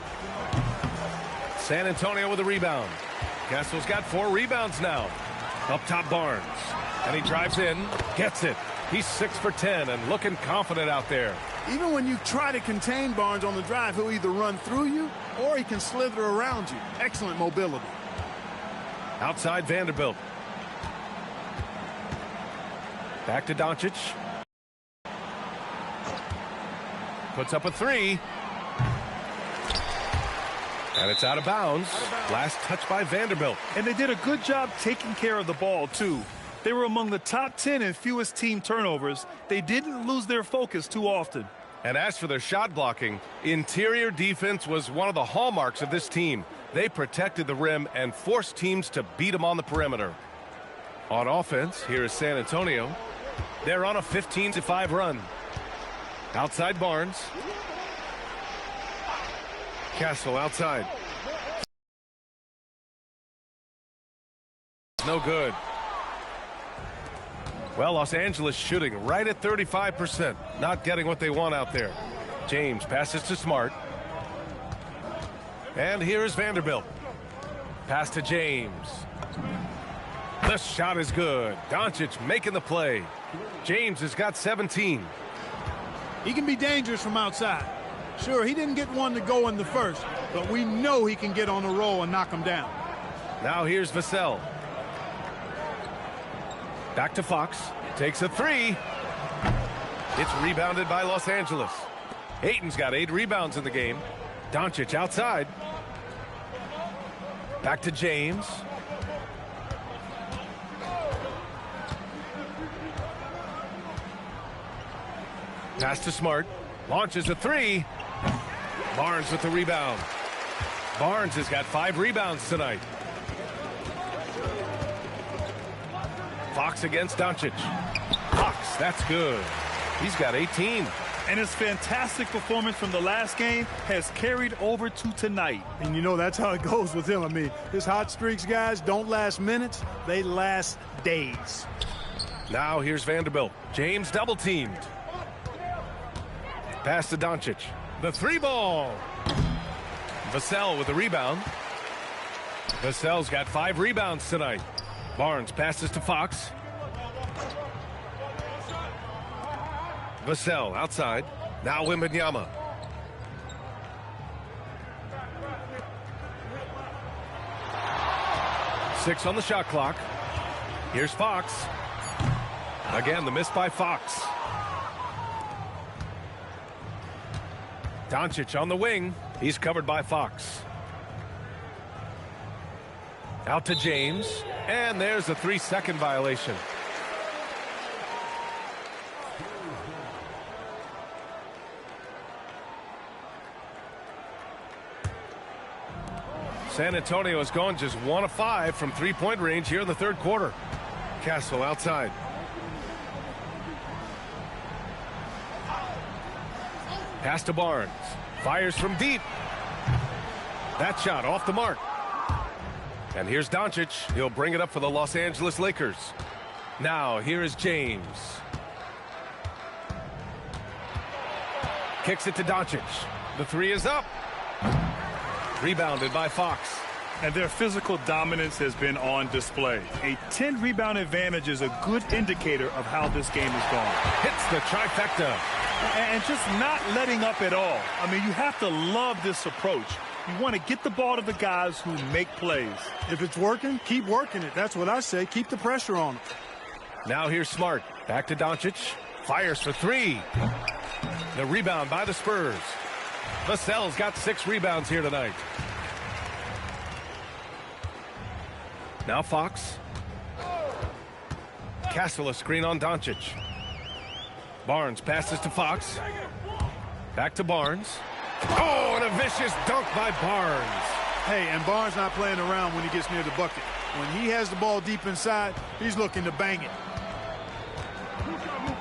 San Antonio with a rebound. Castle's got 4 rebounds now. Up top, Barnes. And he drives in, gets it. He's 6 for 10 and looking confident out there. Even when you try to contain Barnes on the drive, he'll either run through you or he can slither around you. Excellent mobility. Outside Vanderbilt. Back to Doncic. Puts up a 3. And it's out of bounds. Last touch by Vanderbilt. And they did a good job taking care of the ball, too. They were among the top 10 in fewest team turnovers. They didn't lose their focus too often. And as for their shot blocking, interior defense was one of the hallmarks of this team. They protected the rim and forced teams to beat them on the perimeter. On offense, here is San Antonio. They're on a 15-5 run. Outside Barnes. Castle outside. No good. Well, Los Angeles shooting right at 35%. Not getting what they want out there. James passes to Smart. And here's Vanderbilt. Pass to James. The shot is good. Doncic making the play. James has got 17. He can be dangerous from outside. Sure, he didn't get one to go in the first, but we know he can get on a roll and knock him down. Now here's Vassell. Back to Fox. Takes a 3. It's rebounded by Los Angeles. Ayton's got 8 rebounds in the game. Doncic outside. Back to James. Pass to Smart. Launches a 3. Barnes with the rebound. Barnes has got 5 rebounds tonight. Fox against Doncic. Fox, that's good. He's got 18. And his fantastic performance from the last game has carried over to tonight. And you know, that's how it goes with him. I mean, his hot streaks, guys, don't last minutes. They last days. Now here's Vanderbilt. James double teamed. Pass to Doncic. The 3 ball. Vassell with the rebound. Vassell's got 5 rebounds tonight. Barnes passes to Fox. Vassell outside. Now Wembanyama. Six on the shot clock. Here's Fox. Again, the miss by Fox. Doncic on the wing. He's covered by Fox. Out to James. And there's a 3-second violation. San Antonio is going just 1 of 5 from 3-point range here in the third quarter. Castle outside. Pass to Barnes. Fires from deep. That shot off the mark. And here's Doncic. He'll bring it up for the Los Angeles Lakers. Now, here is James. Kicks it to Doncic. The 3 is up. Rebounded by Fox. And their physical dominance has been on display. A 10-rebound advantage is a good indicator of how this game is going. Hits the trifecta. And just not letting up at all. I mean, you have to love this approach. You want to get the ball to the guys who make plays. If it's working, keep working it. That's what I say. Keep the pressure on them. Now here's Smart. Back to Doncic. Fires for 3. The rebound by the Spurs. Vassell's got 6 rebounds here tonight. Now Fox. Castle a screen on Doncic. Barnes passes to Fox. Back to Barnes. Oh, and a vicious dunk by Barnes. Hey, and Barnes not playing around when he gets near the bucket. When he has the ball deep inside, he's looking to bang it.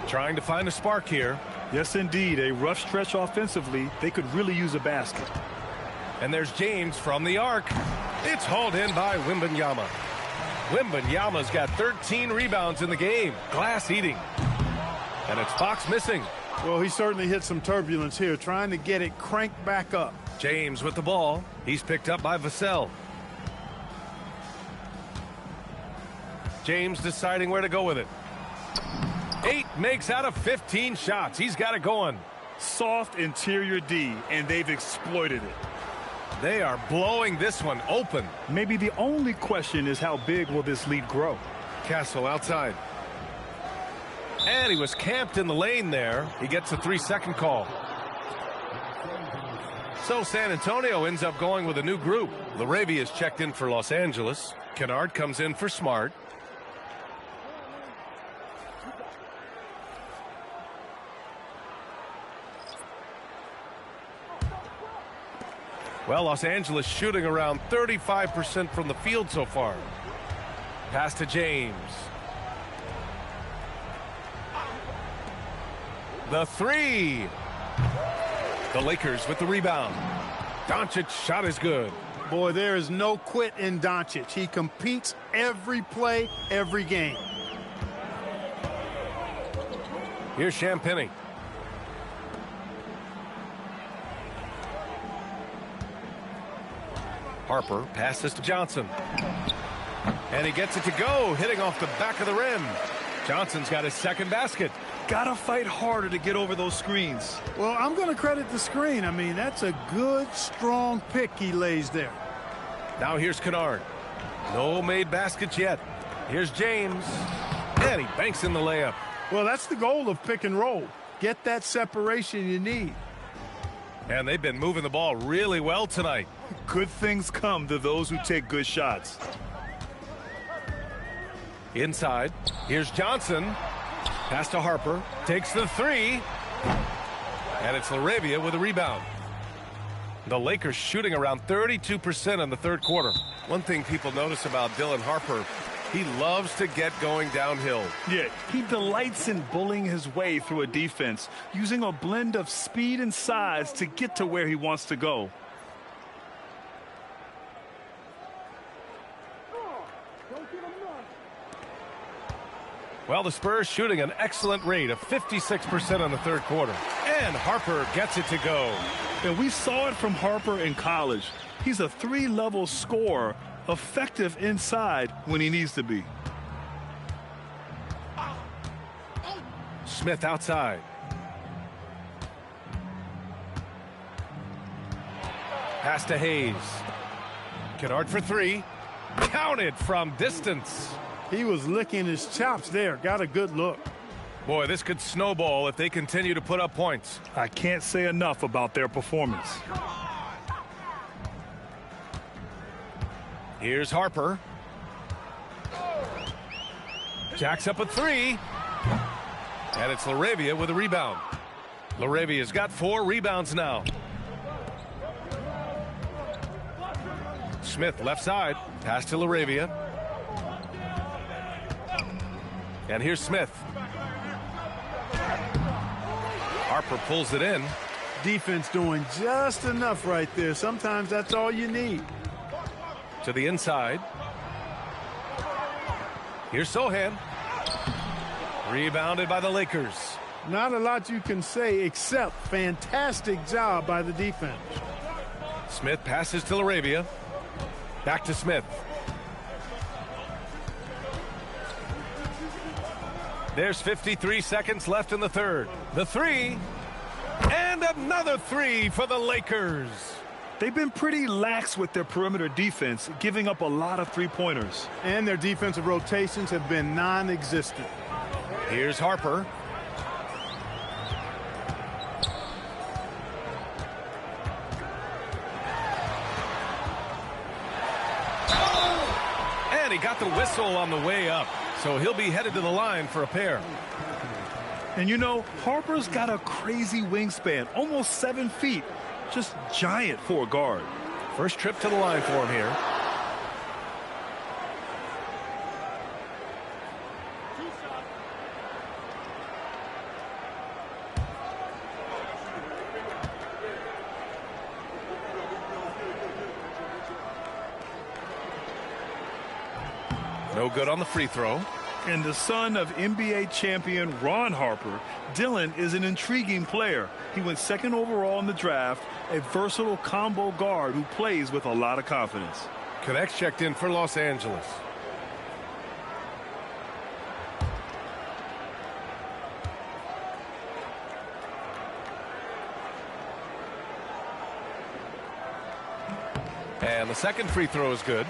Trying to find a spark here. Yes, indeed. A rough stretch offensively. They could really use a basket. And there's James from the arc. It's hauled in by Wembanyama. Wembanyama's got 13 rebounds in the game. Glass eating. And it's Fox missing. Well, he certainly hit some turbulence here, trying to get it cranked back up. James with the ball. He's picked up by Vassell. James deciding where to go with it. 8 makes out of 15 shots. He's got it going. Soft interior D, and they've exploited it. They are blowing this one open. Maybe the only question is how big will this lead grow? Castle outside. And he was camped in the lane there. He gets a 3-second call. So San Antonio ends up going with a new group. Laravia is checked in for Los Angeles. Kennard comes in for Smart. Well, Los Angeles shooting around 35% from the field so far. Pass to James. The 3. The Lakers with the rebound. Doncic shot is good. Boy, there is no quit in Doncic. He competes every play, every game. Here's Champagnie. Harper passes to Johnson. And he gets it to go, hitting off the back of the rim. Johnson's got his second basket. Gotta fight harder to get over those screens. Well, I'm going to credit the screen. I mean, that's a good, strong pick he lays there. Now here's Kennard. No made baskets yet. Here's James. And he banks in the layup. Well, that's the goal of pick and roll. Get that separation you need. And they've been moving the ball really well tonight. Good things come to those who take good shots. Inside. Here's Johnson. Pass to Harper. Takes the 3. And it's Laravia with a rebound. The Lakers shooting around 32% in the third quarter. One thing people notice about Dylan Harper, he loves to get going downhill. Yeah, he delights in bullying his way through a defense, using a blend of speed and size to get to where he wants to go. Well, the Spurs shooting an excellent rate of 56% in the third quarter. And Harper gets it to go. And we saw it from Harper in college. He's a 3-level scorer, effective inside when he needs to be. Smith outside. Pass to Hayes. Kennard for 3. Counted from distance. He was licking his chops there. Got a good look. Boy, this could snowball if they continue to put up points. I can't say enough about their performance. Here's Harper. Jacks up a 3. And it's Laravia with a rebound. Laravia's got 4 rebounds now. Smith left side. Pass to Laravia. And here's Smith. Harper pulls it in. Defense doing just enough right there. Sometimes that's all you need. To the inside. Here's Sohan. Rebounded by the Lakers. Not a lot you can say except fantastic job by the defense. Smith passes to Laravia. Back to Smith. There's 53 seconds left in the third. The 3. And another 3 for the Lakers. They've been pretty lax with their perimeter defense, giving up a lot of three-pointers. And their defensive rotations have been non-existent. Here's Harper. And he got the whistle on the way up. So he'll be headed to the line for a pair. And you know, Harper's got a crazy wingspan, almost 7 feet. Just giant for a guard. First trip to the line for him here. No good on the free throw. And the son of NBA champion Ron Harper, Dillon is an intriguing player. He went second overall in the draft, a versatile combo guard who plays with a lot of confidence. Connects checked in for Los Angeles. And the second free throw is good.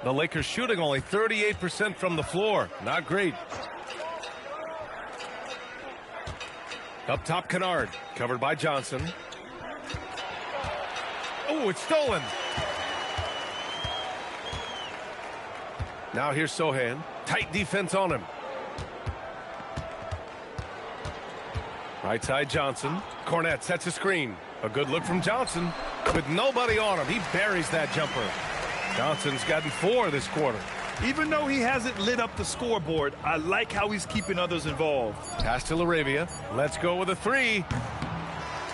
The Lakers shooting only 38% from the floor. Not great. Up top, Kennard. Covered by Johnson. Oh, it's stolen. Now here's Sohan. Tight defense on him. Right side, Johnson. Cornette sets a screen. A good look from Johnson. With nobody on him, he buries that jumper. Johnson's gotten 4 this quarter. Even though he hasn't lit up the scoreboard, I like how he's keeping others involved. Pass to LaRavia. Let's go with a 3.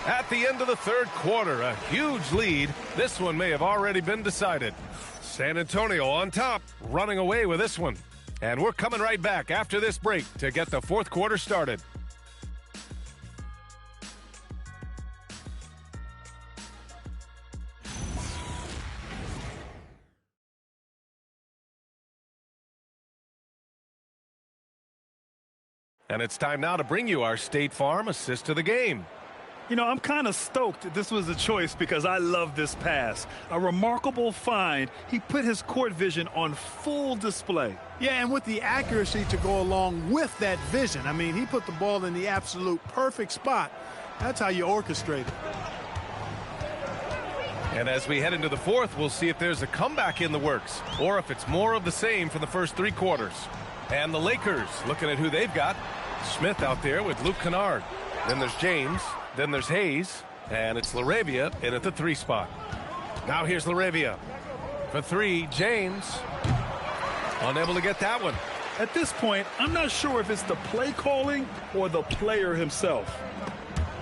At the end of the third quarter, a huge lead. This one may have already been decided. San Antonio on top, running away with this one. And we're coming right back after this break to get the fourth quarter started. And it's time now to bring you our State Farm assist of the game. You know, I'm kind of stoked this was a choice because I love this pass. A remarkable find. He put his court vision on full display. Yeah, and with the accuracy to go along with that vision. I mean, he put the ball in the absolute perfect spot. That's how you orchestrate it. And as we head into the fourth, we'll see if there's a comeback in the works or if it's more of the same for the first 3 quarters. And the Lakers looking at who they've got. Smith out there with Luke Kennard. Then there's James. Then there's Hayes. And it's LaRavia in at the 3 spot. Now here's LaRavia. For 3, James. Unable to get that one. At this point, I'm not sure if it's the play calling or the player himself.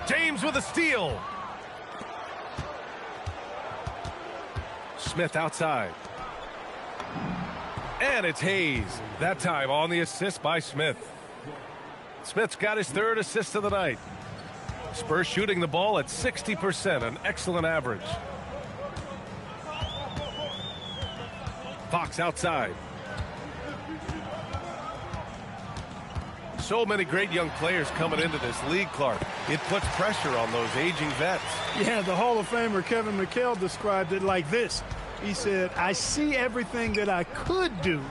James with a steal. Smith outside. And it's Hayes. That time on the assist by Smith. Smith's got his 3rd assist of the night. Spurs shooting the ball at 60%, an excellent average. Fox outside. So many great young players coming into this league, Clark. It puts pressure on those aging vets. Yeah, the Hall of Famer Kevin McHale described it like this. He said, I see everything that I could do.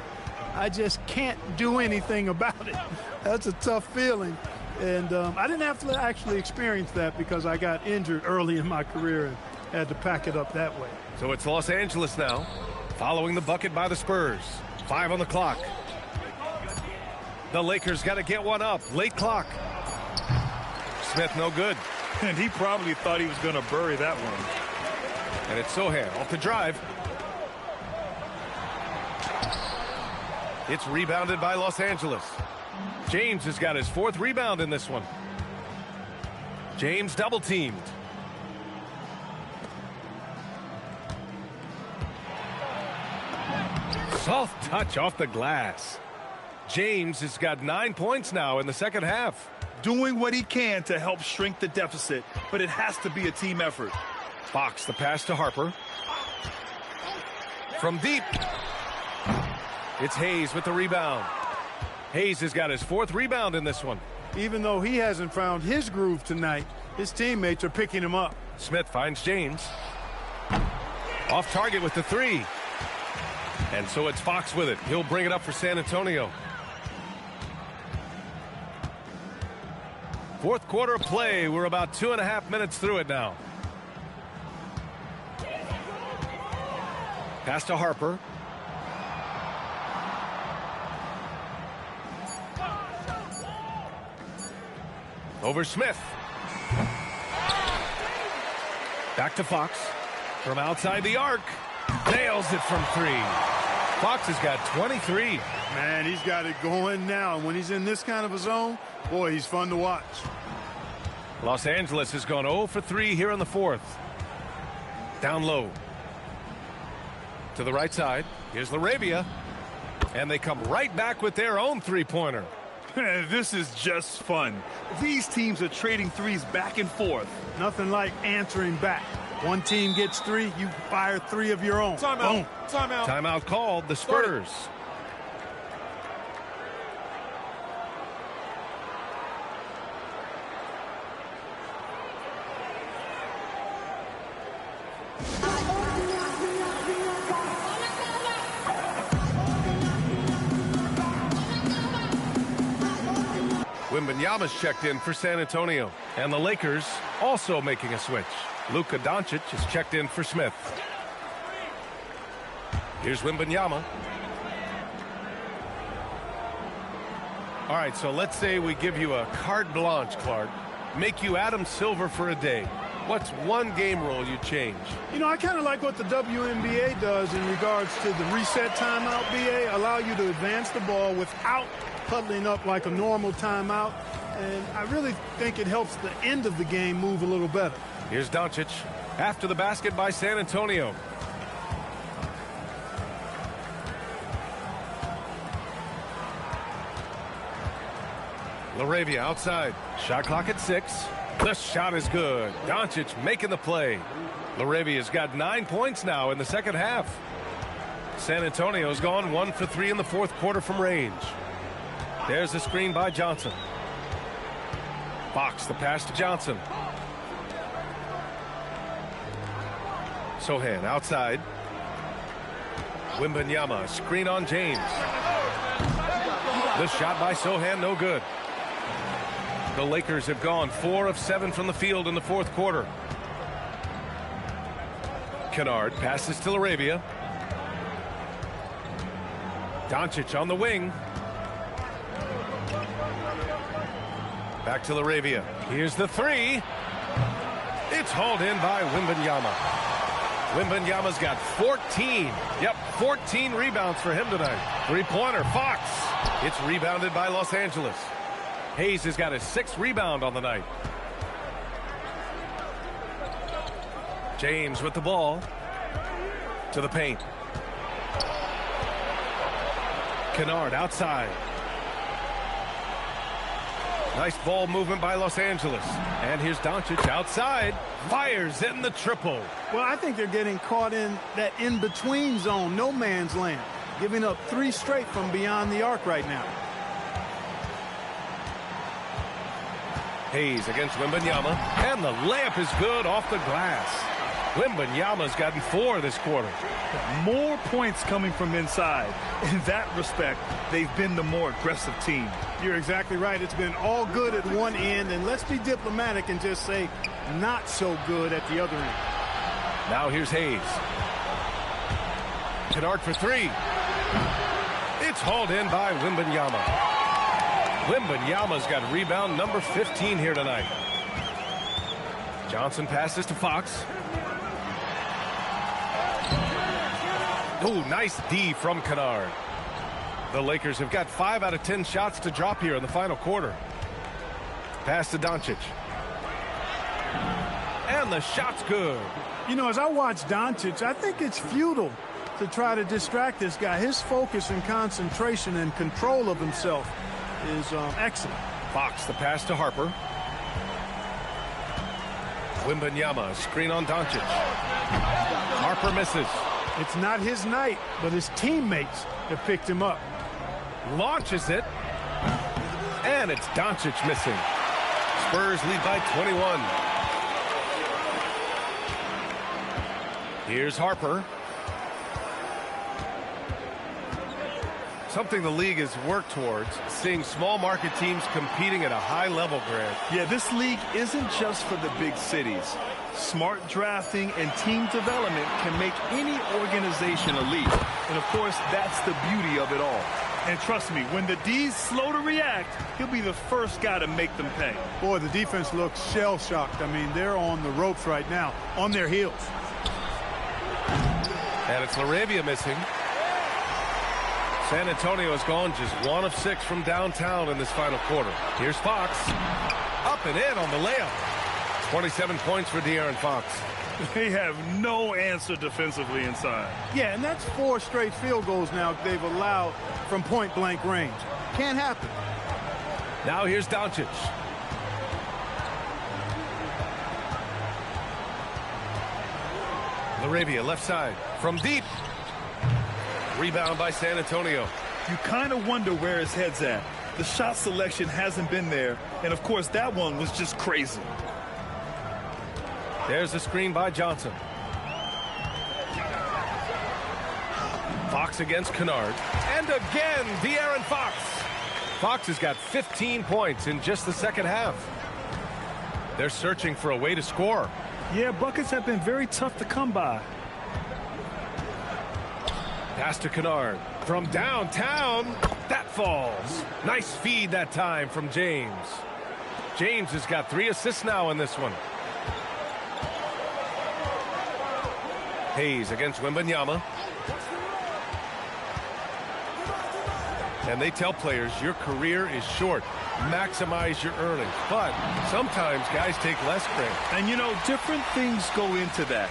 I just can't do anything about it. That's a tough feeling. And I didn't have to actually experience that because I got injured early in my career and had to pack it up that way. So it's Los Angeles now, following the bucket by the Spurs. 5 on the clock. The Lakers got to get one up. Late clock. Smith no good. And he probably thought he was going to bury that one. And it's Sohan off the drive. It's rebounded by Los Angeles. James has got his 4th rebound in this one. James double teamed. Soft touch off the glass. James has got 9 points now in the second half. Doing what he can to help shrink the deficit, but it has to be a team effort. Fox the pass to Harper. From deep. It's Hayes with the rebound. Hayes has got his 4th rebound in this one. Even though he hasn't found his groove tonight, his teammates are picking him up. Smith finds James. Off target with the 3. And so it's Fox with it. He'll bring it up for San Antonio. Fourth quarter play. We're about 2.5 minutes through it now. Pass to Harper. Over Smith. Back to Fox. From outside the arc. Nails it from 3. Fox has got 23. Man, he's got it going now. When he's in this kind of a zone, boy, he's fun to watch. Los Angeles has gone 0 for 3 here in the fourth. Down low. To the right side. Here's LaRavia. And they come right back with their own three-pointer. This is just fun. These teams are trading threes back and forth. Nothing like answering back. One team gets three, you fire three of your own. Timeout. Boom. Timeout. Timeout called. The Spurs. Wembanyama's checked in for San Antonio. And the Lakers also making a switch. Luka Doncic is checked in for Smith. Here's Wembanyama. All right, so let's say we give you a carte blanche, Clark. Make you Adam Silver for a day. What's one game rule you change? You know, I kind of like what the WNBA does in regards to the reset timeout, BA. Allow you to advance the ball without huddling up like a normal timeout. And I really think it helps the end of the game move a little better. Here's Doncic after the basket by San Antonio. LaRavia outside. Shot clock at 6. The shot is good. Doncic making the play. LaRavia's got 9 points now in the second half. San Antonio's gone 1 for 3 in the fourth quarter from range. There's a screen by Johnson. Fox the pass to Johnson. Sohan outside. Wembanyama, screen on James. The shot by Sohan, no good. The Lakers have gone 4 of 7 from the field in the fourth quarter. Kennard passes to LaRavia. Doncic on the wing. Back to LaRavia. Here's the three. It's hauled in by Wembanyama. Wembanyama's got 14. Yep, 14 rebounds for him tonight. Three-pointer, Fox. It's rebounded by Los Angeles. Hayes has got his 6th rebound on the night. James with the ball. To the paint. Kennard outside. Nice ball movement by Los Angeles. And here's Doncic outside. Fires in the triple. Well, I think they're getting caught in that in-between zone, no man's land. Giving up 3 straight from beyond the arc right now. Hayes against Wembanyama. And the layup is good off the glass. Wembanyama's gotten 4 this quarter. More points coming from inside. In that respect, they've been the more aggressive team. You're exactly right. It's been all good at one end, and let's be diplomatic and just say not so good at the other end. Now here's Hayes. Kennard for 3. It's hauled in by Wembanyama. Wembanyama's got rebound number 15 here tonight. Johnson passes to Fox. Oh, nice D from Kennard. The Lakers have got 5 out of 10 shots to drop here in the final quarter. Pass to Doncic. And the shot's good. You know, as I watch Doncic, I think it's futile to try to distract this guy. His focus and concentration and control of himself is excellent. Fox the pass to Harper. Wembanyama, screen on Doncic. Harper misses. It's not his night, but his teammates have picked him up. Launches it. And it's Doncic missing. Spurs lead by 21. Here's Harper. Something the league has worked towards, seeing small market teams competing at a high level, Grant. Yeah, this league isn't just for the big cities. Smart drafting and team development can make any organization elite. And, of course, that's the beauty of it all. And trust me, when the D's slow to react, he'll be the first guy to make them pay. Boy, the defense looks shell-shocked. I mean, they're on the ropes right now, on their heels. And it's LaRavia missing. San Antonio has gone just 1 of 6 from downtown in this final quarter. Here's Fox. Up and in on the layup. 27 points for De'Aaron Fox. They have no answer defensively inside. Yeah, and that's 4 straight field goals now they've allowed from point-blank range. Can't happen. Now here's Doncic. Laravia left side from deep. Rebound by San Antonio. You kind of wonder where his head's at. The shot selection hasn't been there, and of course that one was just crazy. There's a screen by Johnson. Fox against Kennard. And again, De'Aaron Fox. Fox has got 15 points in just the second half. They're searching for a way to score. Yeah, buckets have been very tough to come by. Pass to Kennard. From downtown, that falls. Nice feed that time from James. James has got 3 assists now in this one. Hayes against Wembanyama. And they tell players your career is short. Maximize your earnings. But sometimes guys take less credit. And you know, different things go into that.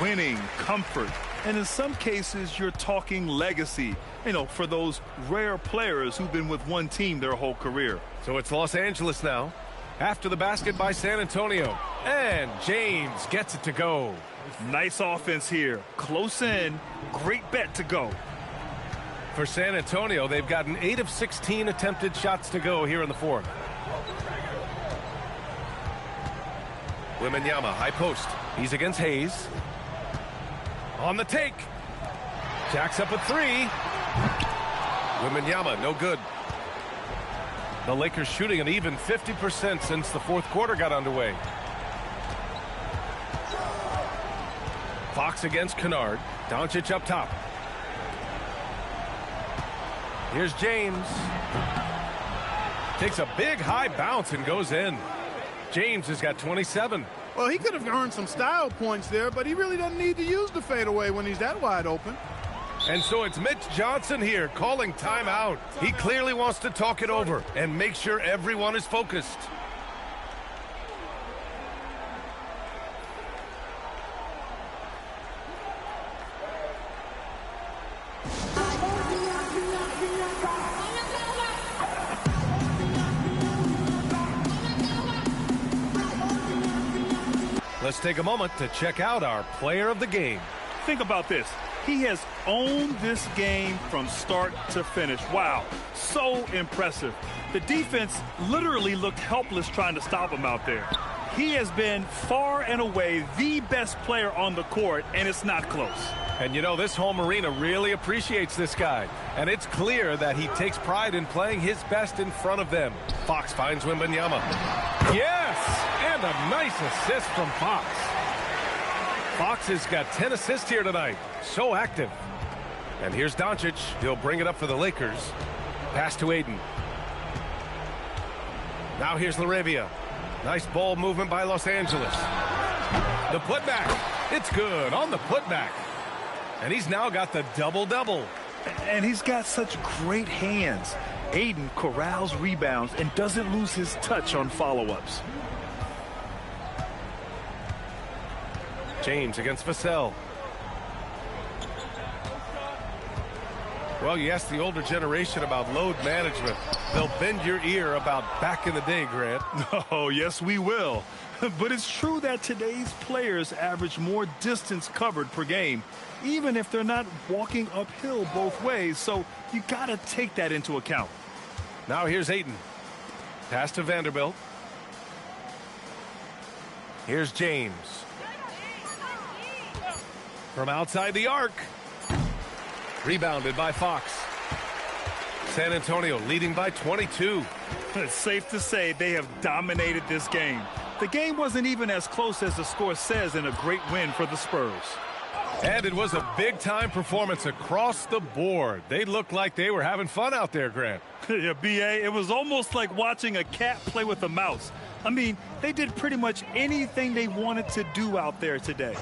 Winning, comfort, and in some cases you're talking legacy. You know, for those rare players who've been with one team their whole career. So it's Los Angeles now. After the basket by San Antonio. And James gets it to go. Nice offense here. Close in. Great bet to go. For San Antonio, they've gotten 8 of 16 attempted shots to go here in the fourth. Wembanyama, high post. He's against Hayes. On the take. Jacks up a 3. Wembanyama, no good. The Lakers shooting an even 50% since the fourth quarter got underway. Fox against Kennard. Doncic up top. Here's James. Takes a big high bounce and goes in. James has got 27. Well, he could have earned some style points there, but he really doesn't need to use the fadeaway when he's that wide open. And so it's Mitch Johnson here calling timeout. He clearly wants to talk it over and make sure everyone is focused. Let's take a moment to check out our player of the game. Think about this. He has owned this game from start to finish. Wow, so impressive. The defense literally looked helpless trying to stop him out there. He has been far and away the best player on the court, and it's not close. And you know, this home arena really appreciates this guy. And it's clear that he takes pride in playing his best in front of them. Fox finds Wembanyama. Yes! And a nice assist from Fox. Fox has got 10 assists here tonight. So active. And here's Doncic. He'll bring it up for the Lakers. Pass to Aiden. Now here's Laravia. Nice ball movement by Los Angeles. The putback. It's good on the putback. And he's now got the double-double. And he's got such great hands. Aiden corrals rebounds and doesn't lose his touch on follow-ups. James against Vassell. Well, you ask the older generation about load management. They'll bend your ear about back in the day, Grant. Oh, yes, we will. But it's true that today's players average more distance covered per game, even if they're not walking uphill both ways. So you got to take that into account. Now here's Ayton. Pass to Vanderbilt. Here's James. From outside the arc. Rebounded by Fox. San Antonio leading by 22. It's safe to say they have dominated this game. The game wasn't even as close as the score says in a great win for the Spurs. And it was a big-time performance across the board. They looked like they were having fun out there, Grant. Yeah, B.A., it was almost like watching a cat play with a mouse. I mean, they did pretty much anything they wanted to do out there today.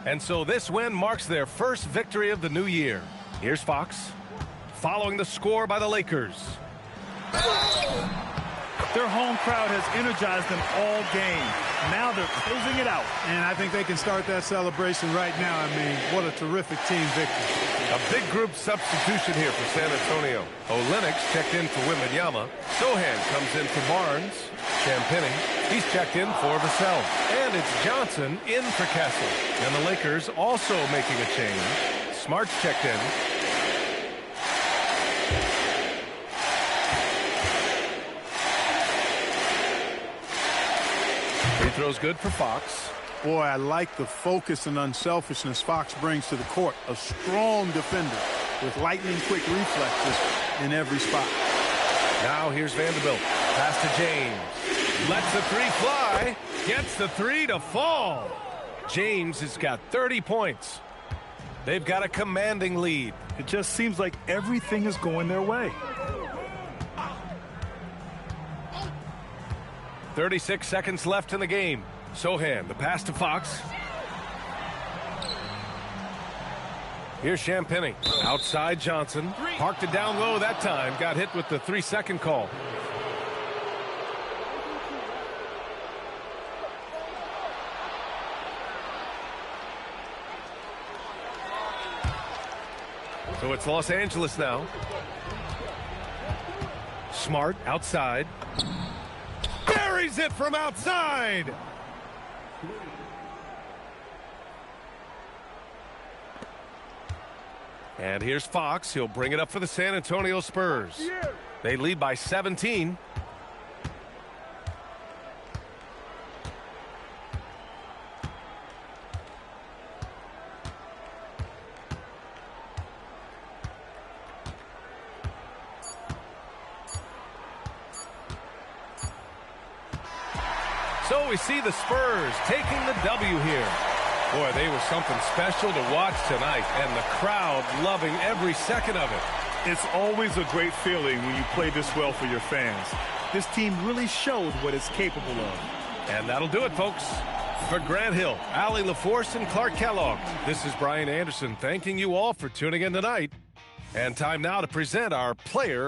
And so this win marks their first victory of the new year. Here's Fox, following the score by the Lakers. Their home crowd has energized them all game. Now they're closing it out. And I think they can start that celebration right now. I mean, what a terrific team victory. A big group substitution here for San Antonio. Olenix checked in for Wembanyama. Sohan comes in for Barnes. Champagny, he's checked in for Vassell. And it's Johnson in for Kessel. And the Lakers also making a change. Smart's checked in. Free throw's good for Fox. Boy, I like the focus and unselfishness Fox brings to the court. A strong defender with lightning-quick reflexes in every spot. Now here's Vanderbilt. Pass to James. Lets the three fly. Gets the three to fall. James has got 30 points. They've got a commanding lead. It just seems like everything is going their way. 36 seconds left in the game. Sohan, the pass to Fox. Here's Champagny. Outside Johnson. Parked it down low that time. Got hit with the 3-second call. So it's Los Angeles now. Smart outside. Buries it from outside. And here's Fox. He'll bring it up for the San Antonio Spurs. They lead by 17. So we see the Spurs taking the W here. Boy, they were something special to watch tonight, and the crowd loving every second of it. It's always a great feeling when you play this well for your fans. This team really showed what it's capable of. And that'll do it, folks. For Grant Hill, Allie LaForce, and Clark Kellogg, this is Brian Anderson thanking you all for tuning in tonight. And time now to present our player of